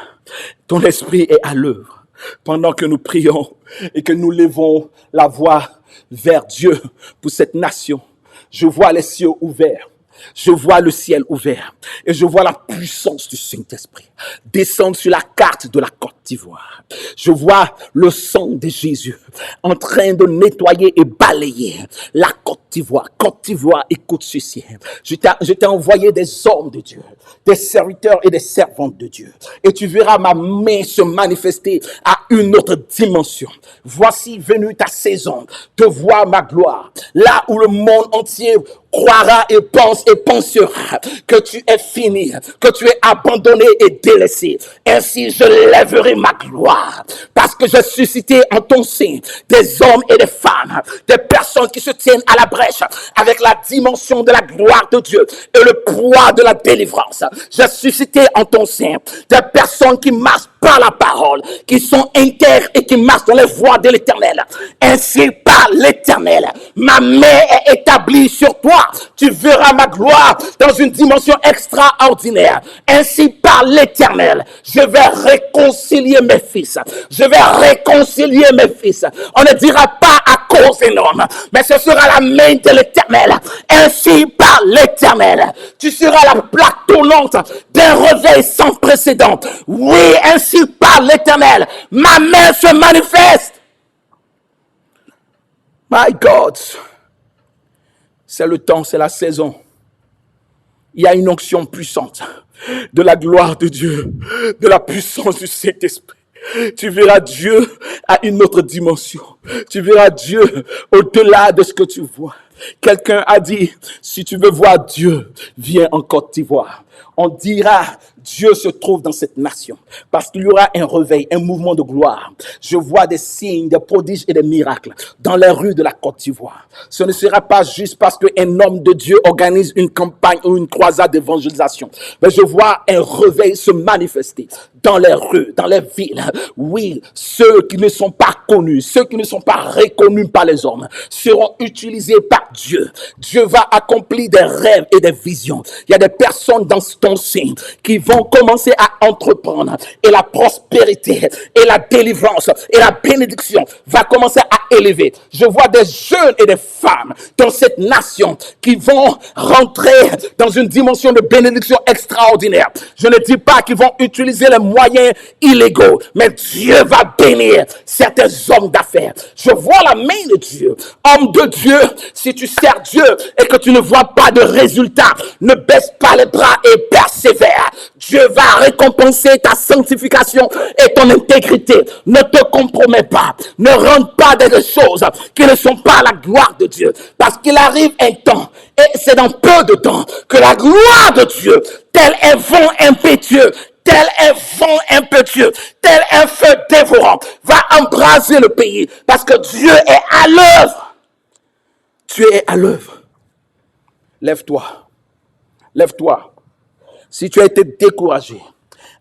Ton esprit est à l'œuvre. Pendant que nous prions et que nous levons la voix vers Dieu pour cette nation, je vois les cieux ouverts. Je vois le ciel ouvert et je vois la puissance du Saint-Esprit descendre sur la carte de la Côte d'Ivoire. Je vois le sang de Jésus en train de nettoyer et balayer la Côte d'Ivoire. Côte d'Ivoire, écoute ceci. Je t'ai envoyé des hommes de Dieu, des serviteurs et des servantes de Dieu. Et tu verras ma main se manifester à une autre dimension. Voici venue ta saison de voir ma gloire. Là où le monde entier croira et pense et pensera que tu es fini, que tu es abandonné et délaissé. Ainsi je lèverai ma gloire parce que j'ai suscité en ton sein des hommes et des femmes, des personnes qui se tiennent à la brèche avec la dimension de la gloire de Dieu et le poids de la délivrance. J'ai suscité en ton sein des personnes qui marchent par la parole, qui sont intègres et qui marchent dans les voies de l'Éternel. Ainsi par l'Éternel, ma main est établie sur toi. Tu verras ma gloire dans une dimension extraordinaire. Ainsi par l'Éternel, je vais réconcilier mes fils. Je vais réconcilier mes fils. On ne dira pas à cause d'un homme, mais ce sera la main de l'Éternel. Ainsi par l'Éternel, tu seras la plaque tournante d'un réveil sans précédent. Oui, ainsi par l'Éternel, ma main se manifeste. My God, c'est le temps, c'est la saison. Il y a une onction puissante de la gloire de Dieu, de la puissance du Saint-Esprit. Tu verras Dieu à une autre dimension. Tu verras Dieu au-delà de ce que tu vois. Quelqu'un a dit, si tu veux voir Dieu, viens en Côte d'Ivoire. On dira, Dieu se trouve dans cette nation. Parce qu'il y aura un réveil, un mouvement de gloire. Je vois des signes, des prodiges et des miracles dans les rues de la Côte d'Ivoire. Ce ne sera pas juste parce qu'un homme de Dieu organise une campagne ou une croisade d'évangélisation. Mais je vois un réveil se manifester dans les rues, dans les villes. Oui, ceux qui ne sont pas connus, ceux qui ne sont pas reconnus par les hommes, seront utilisés par Dieu. Dieu va accomplir des rêves et des visions. Il y a des personnes dans ton sein qui vont commencer à entreprendre et la prospérité et la délivrance et la bénédiction va commencer à élever. Je vois des jeunes et des femmes dans cette nation qui vont rentrer dans une dimension de bénédiction extraordinaire. Je ne dis pas qu'ils vont utiliser les moyens illégaux, mais Dieu va bénir certains hommes d'affaires. Je vois la main de Dieu. Homme de Dieu, si tu sers Dieu et que tu ne vois pas de résultat, ne baisse pas les bras et persévère. Dieu va récompenser ta sanctification et ton intégrité. Ne te compromets pas. Ne rentre pas dans des choses qui ne sont pas la gloire de Dieu. Parce qu'il arrive un temps, et c'est dans peu de temps, que la gloire de Dieu, tel un vent impétueux, tel un vent impétueux, tel un feu dévorant, va embraser le pays. Parce que Dieu est à l'œuvre. Tu es à l'œuvre. Lève-toi. Lève-toi. Si tu as été découragé,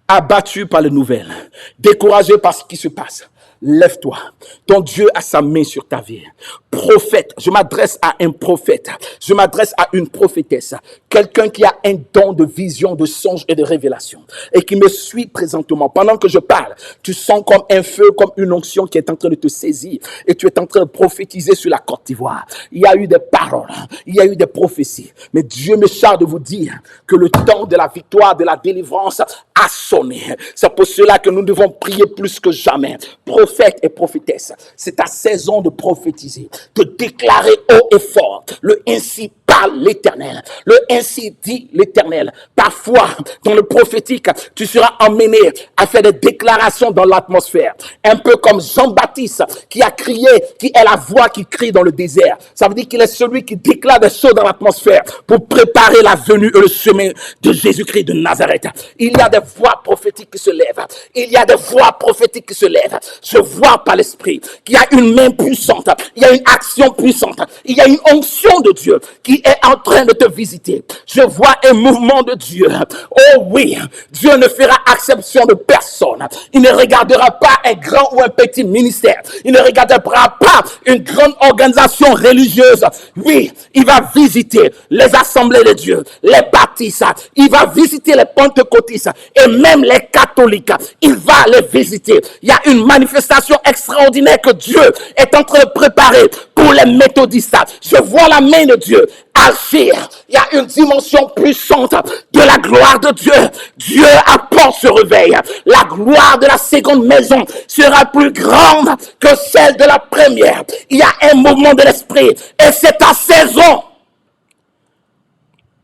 abattu par les nouvelles, découragé par ce qui se passe, Lève-toi. Ton Dieu a sa main sur ta vie. Prophète, je m'adresse à un prophète. Je m'adresse à une prophétesse. Quelqu'un qui a un don de vision, de songe et de révélation. Et qui me suit présentement. Pendant que je parle, tu sens comme un feu, comme une onction qui est en train de te saisir. Et tu es en train de prophétiser sur la Côte d'Ivoire. Il y a eu des paroles. Il y a eu des prophéties. Mais Dieu me charge de vous dire que le temps de la victoire, de la délivrance a sonné. C'est pour cela que nous devons prier plus que jamais. Prophète et prophétesse, c'est ta saison de prophétiser, de déclarer haut et fort le ainsi parle l'Éternel, le ainsi dit l'Éternel. Parfois, dans le prophétique, tu seras emmené à faire des déclarations dans l'atmosphère. Un peu comme Jean-Baptiste qui a crié, qui est la voix qui crie dans le désert. Ça veut dire qu'il est celui qui déclare des choses dans l'atmosphère pour préparer la venue et le chemin de Jésus-Christ de Nazareth. Il y a des voix prophétiques qui se lèvent. Il y a des voix prophétiques qui se lèvent. Je vois par l'Esprit qu'il y a une main puissante. Il y a une action puissante. Il y a une onction de Dieu qui est en train de te visiter. Je vois un mouvement de Dieu. Oh oui, Dieu ne fera exception de personne. Il ne regardera pas un grand ou un petit ministère. Il ne regardera pas une grande organisation religieuse. Oui, il va visiter les assemblées de Dieu, les baptistes. Il va visiter les pentecôtistes et même les catholiques. Il va les visiter. Il y a une manifestation extraordinaire que Dieu est en train de préparer pour les méthodistes. Je vois la main de Dieu agir. Il y a une dimension puissante de la gloire de Dieu. Dieu apporte ce réveil. La gloire de la seconde maison sera plus grande que celle de la première. Il y a un mouvement de l'esprit et c'est ta saison.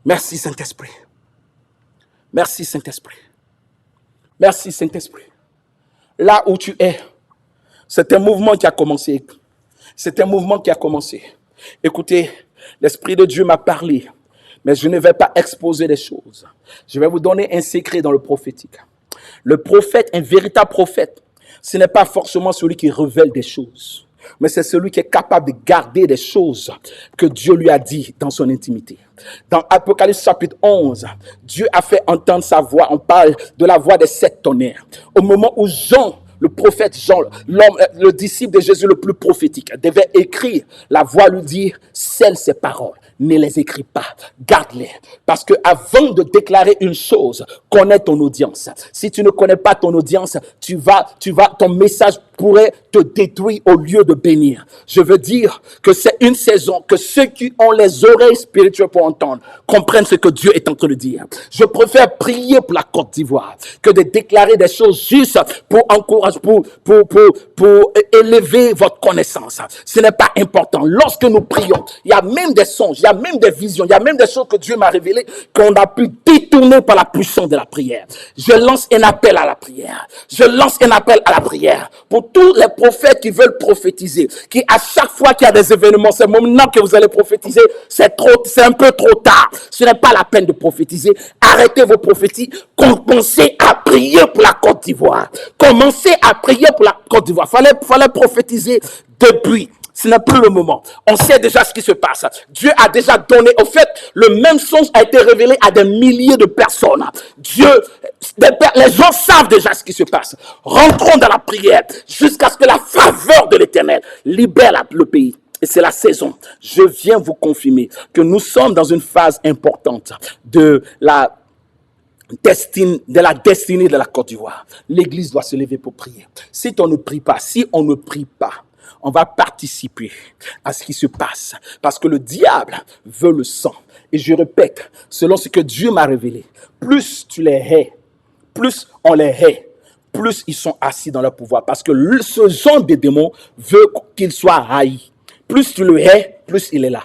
Merci Saint-Esprit. Merci Saint-Esprit. Merci Saint-Esprit. Là où tu es, c'est un mouvement qui a commencé. C'est un mouvement qui a commencé. Écoutez, l'Esprit de Dieu m'a parlé, mais je ne vais pas exposer les choses. Je vais vous donner un secret dans le prophétique. Le prophète, un véritable prophète, ce n'est pas forcément celui qui révèle des choses, mais c'est celui qui est capable de garder des choses que Dieu lui a dit dans son intimité. Dans Apocalypse chapitre 11, Dieu a fait entendre sa voix. On parle de la voix des 7 tonnerres. Au moment où Jean, le prophète Jean, l'homme, le disciple de Jésus le plus prophétique, devait écrire, la voix lui dit, scelle ces paroles, ne les écris pas, garde-les. Parce que avant de déclarer une chose, connais ton audience. Si tu ne connais pas ton audience, ton message pourrait te détruire au lieu de bénir. Je veux dire que c'est une saison que ceux qui ont les oreilles spirituelles pour entendre comprennent ce que Dieu est en train de dire. Je préfère prier pour la Côte d'Ivoire que de déclarer des choses justes pour encourager, pour élever votre connaissance. Ce n'est pas important. Lorsque nous prions, il y a même des songes, il y a même des visions, il y a même des choses que Dieu m'a révélées qu'on a pu détourner par la puissance de la prière. Je lance un appel à la prière. Je lance un appel à la prière pour tous les prophètes qui veulent prophétiser, qui à chaque fois qu'il y a des événements, c'est maintenant que vous allez prophétiser, c'est un peu trop tard. Ce n'est pas la peine de prophétiser. Arrêtez vos prophéties. Commencez à prier pour la Côte d'Ivoire. Commencez à prier pour la Côte d'Ivoire. Fallait prophétiser depuis. Ce n'est plus le moment. On sait déjà ce qui se passe. Dieu a déjà donné. Au fait, le même songe a été révélé à des milliers de personnes. Les gens savent déjà ce qui se passe. Rentrons dans la prière jusqu'à ce que la faveur de l'Éternel libère le pays. Et c'est la saison. Je viens vous confirmer que nous sommes dans une phase importante de la destinée de la Côte d'Ivoire. L'Église doit se lever pour prier. Si on ne prie pas, on va participer à ce qui se passe. Parce que le diable veut le sang. Et je répète, selon ce que Dieu m'a révélé, plus tu les hais, plus on les hait, plus ils sont assis dans leur pouvoir. Parce que ce genre de démon veut qu'il soit haï. Plus tu le hais, plus il est là.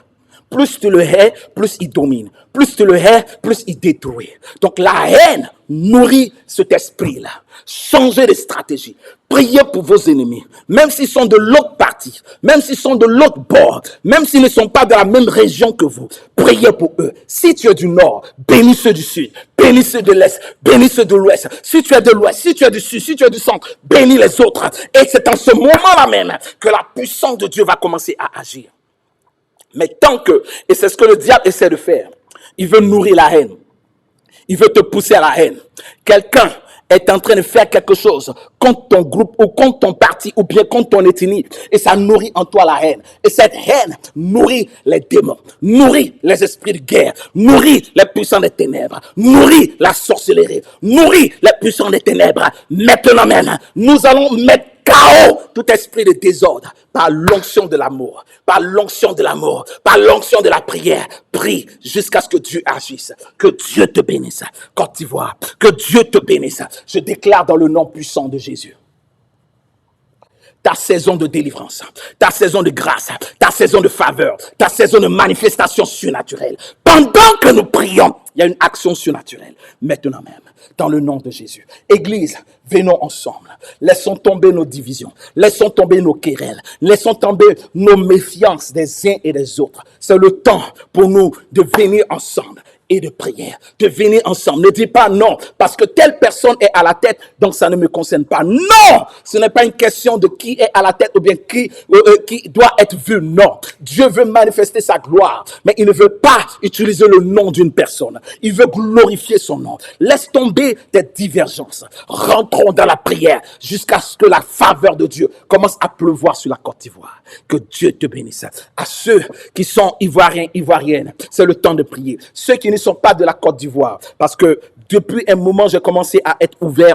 Plus tu le hais, plus il domine. Plus tu le hais, plus il détruit. Donc la haine nourrit cet esprit-là. Changez de stratégie. Priez pour vos ennemis. Même s'ils sont de l'autre partie, même s'ils sont de l'autre bord, même s'ils ne sont pas de la même région que vous, priez pour eux. Si tu es du nord, bénis ceux du sud, bénis ceux de l'est, bénis ceux de l'ouest. Si tu es de l'ouest, si tu es du sud, si tu es du centre, bénis les autres. Et c'est en ce moment-là même que la puissance de Dieu va commencer à agir. Mais tant que, et c'est ce que le diable essaie de faire, il veut nourrir la haine. Il veut te pousser à la haine. Quelqu'un est en train de faire quelque chose contre ton groupe ou contre ton parti ou bien contre ton ethnie. Et ça nourrit en toi la haine. Et cette haine nourrit les démons, nourrit les esprits de guerre, nourrit les puissants des ténèbres, nourrit la sorcellerie, nourrit les puissants des ténèbres. Maintenant même, nous allons mettre KO tout esprit de désordre par l'onction de l'amour, par l'onction de l'amour, par l'onction de la prière. Prie jusqu'à ce que Dieu agisse. Que Dieu te bénisse. Côte d'Ivoire, que Dieu te bénisse. Je déclare dans le nom puissant de Jésus. Ta saison de délivrance, ta saison de grâce, ta saison de faveur, ta saison de manifestation surnaturelle. Pendant que nous prions, il y a une action surnaturelle. Maintenant même, dans le nom de Jésus. Église, venons ensemble. Laissons tomber nos divisions. Laissons tomber nos querelles. Laissons tomber nos méfiances des uns et des autres. C'est le temps pour nous de venir ensemble et de prière, de venir ensemble. Ne dis pas non, parce que telle personne est à la tête, donc ça ne me concerne pas. Non, ce n'est pas une question de qui est à la tête ou bien qui doit être vu. Non, Dieu veut manifester sa gloire, mais il ne veut pas utiliser le nom d'une personne. Il veut glorifier son nom. Laisse tomber tes divergences. Rentrons dans la prière jusqu'à ce que la faveur de Dieu commence à pleuvoir sur la Côte d'Ivoire. Que Dieu te bénisse. À ceux qui sont ivoiriens, ivoiriennes, c'est le temps de prier. Ceux qui ne sont pas de la Côte d'Ivoire, parce que depuis un moment, j'ai commencé à être ouvert,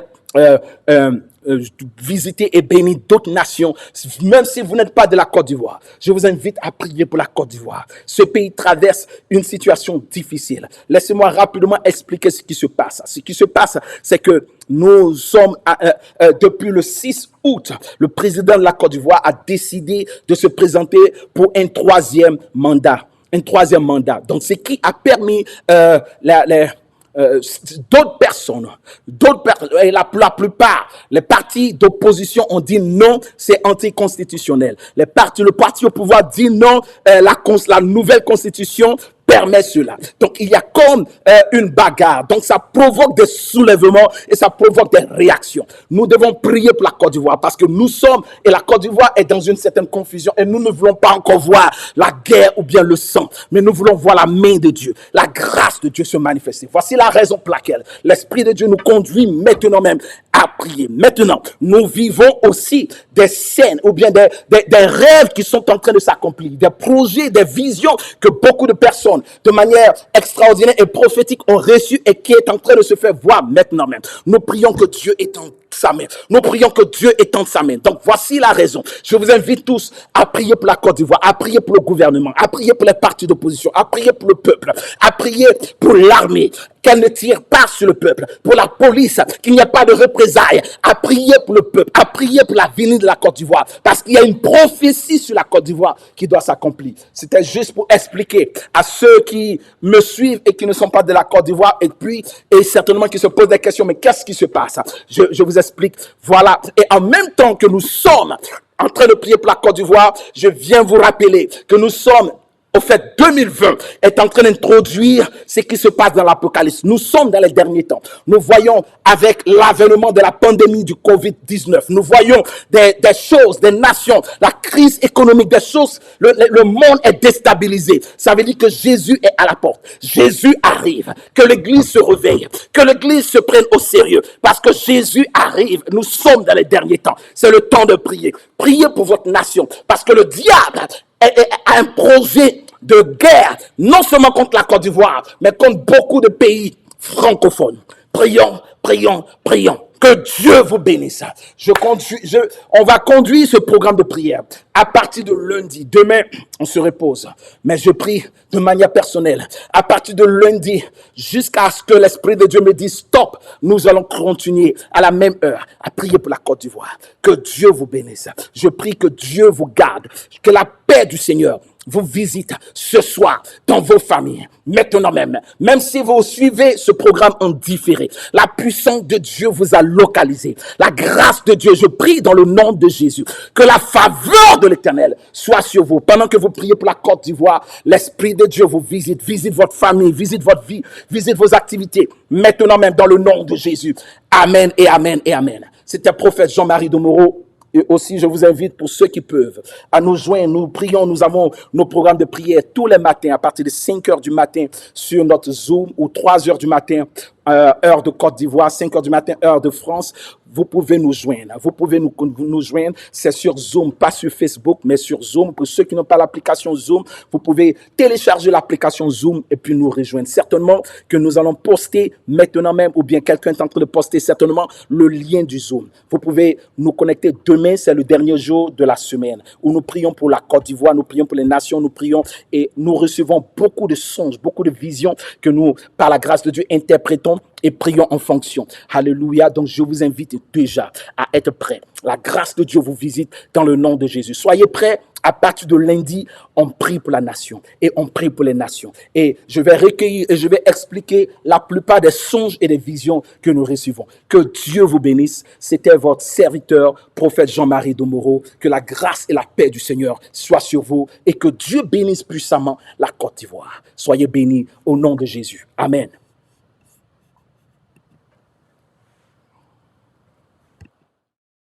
visiter et bénir d'autres nations, même si vous n'êtes pas de la Côte d'Ivoire. Je vous invite à prier pour la Côte d'Ivoire. Ce pays traverse une situation difficile. Laissez-moi rapidement expliquer ce qui se passe. Ce qui se passe, c'est que nous sommes, depuis le 6 août, le président de la Côte d'Ivoire a décidé de se présenter pour un troisième mandat. Donc, ce qui a permis d'autres personnes, et la plupart, les partis d'opposition ont dit non, c'est anticonstitutionnel. Le parti au pouvoir dit non, la nouvelle constitution permet cela. Donc, il y a comme une bagarre. Donc, ça provoque des soulèvements et ça provoque des réactions. Nous devons prier pour la Côte d'Ivoire parce que nous sommes, et la Côte d'Ivoire est dans une certaine confusion et nous ne voulons pas encore voir la guerre ou bien le sang, mais nous voulons voir la main de Dieu, la grâce de Dieu se manifester. Voici la raison pour laquelle l'Esprit de Dieu nous conduit maintenant même à prier. Maintenant, nous vivons aussi des scènes ou bien des rêves qui sont en train de s'accomplir, des projets, des visions que beaucoup de personnes de manière extraordinaire et prophétique ont reçu et qui est en train de se faire voir maintenant même. Nous prions que Dieu étende sa main. Nous prions que Dieu étende sa main. Donc voici la raison. Je vous invite tous à prier pour la Côte d'Ivoire, à prier pour le gouvernement, à prier pour les partis d'opposition, à prier pour le peuple, à prier pour l'armée, qu'elle ne tire pas sur le peuple, pour la police, qu'il n'y ait pas de représailles, à prier pour le peuple, à prier pour l'avenir de la Côte d'Ivoire, parce qu'il y a une prophétie sur la Côte d'Ivoire qui doit s'accomplir. C'était juste pour expliquer à ceux qui me suivent et qui ne sont pas de la Côte d'Ivoire, et certainement qui se posent des questions, mais qu'est-ce qui se passe? Je vous explique, voilà. Et en même temps que nous sommes en train de prier pour la Côte d'Ivoire, je viens vous rappeler que nous sommes, au fait, 2020 est en train d'introduire ce qui se passe dans l'Apocalypse. Nous sommes dans les derniers temps. Nous voyons avec l'avènement de la pandémie du Covid-19, nous voyons des choses, des nations, la crise économique, des choses, le monde est déstabilisé. Ça veut dire que Jésus est à la porte. Jésus arrive. Que l'Église se réveille. Que l'Église se prenne au sérieux. Parce que Jésus arrive. Nous sommes dans les derniers temps. C'est le temps de prier. Priez pour votre nation. Parce que le diable a un projet de guerre, non seulement contre la Côte d'Ivoire, mais contre beaucoup de pays francophones. Prions, prions, prions. Que Dieu vous bénisse. On va conduire ce programme de prière à partir de lundi. Demain, on se repose. Mais je prie de manière personnelle. À partir de lundi, jusqu'à ce que l'Esprit de Dieu me dise stop, nous allons continuer à la même heure à prier pour la Côte d'Ivoire. Que Dieu vous bénisse. Je prie que Dieu vous garde. Que la paix du Seigneur vous visite ce soir dans vos familles, maintenant même si vous suivez ce programme en différé, la puissance de Dieu vous a localisé, la grâce de Dieu, je prie dans le nom de Jésus, que la faveur de l'Éternel soit sur vous, pendant que vous priez pour la Côte d'Ivoire, l'Esprit de Dieu vous visite votre famille, visite votre vie, visite vos activités, maintenant même dans le nom de Jésus, amen et amen et amen. C'était prophète Jean-Marie Domoro. Et aussi, je vous invite pour ceux qui peuvent à nous joindre. Nous prions, nous avons nos programmes de prière tous les matins à partir de 5 heures du matin sur notre Zoom ou 3 heures du matin heure de Côte d'Ivoire, 5 heures du matin, heure de France, vous pouvez nous joindre. Vous pouvez nous joindre. C'est sur Zoom, pas sur Facebook, mais sur Zoom. Pour ceux qui n'ont pas l'application Zoom, vous pouvez télécharger l'application Zoom et puis nous rejoindre. Certainement que nous allons poster maintenant même, ou bien quelqu'un est en train de poster certainement le lien du Zoom. Vous pouvez nous connecter demain, c'est le dernier jour de la semaine, où nous prions pour la Côte d'Ivoire, nous prions pour les nations, nous prions et nous recevons beaucoup de songes, beaucoup de visions que nous, par la grâce de Dieu, interprétons et prions en fonction. Alléluia. Donc, je vous invite déjà à être prêts. La grâce de Dieu vous visite dans le nom de Jésus. Soyez prêts. À partir de lundi, on prie pour la nation et on prie pour les nations. Et je vais recueillir et je vais expliquer la plupart des songes et des visions que nous recevons. Que Dieu vous bénisse. C'était votre serviteur, prophète Jean-Marie Domoro. Que la grâce et la paix du Seigneur soient sur vous et que Dieu bénisse puissamment la Côte d'Ivoire. Soyez bénis au nom de Jésus. Amen.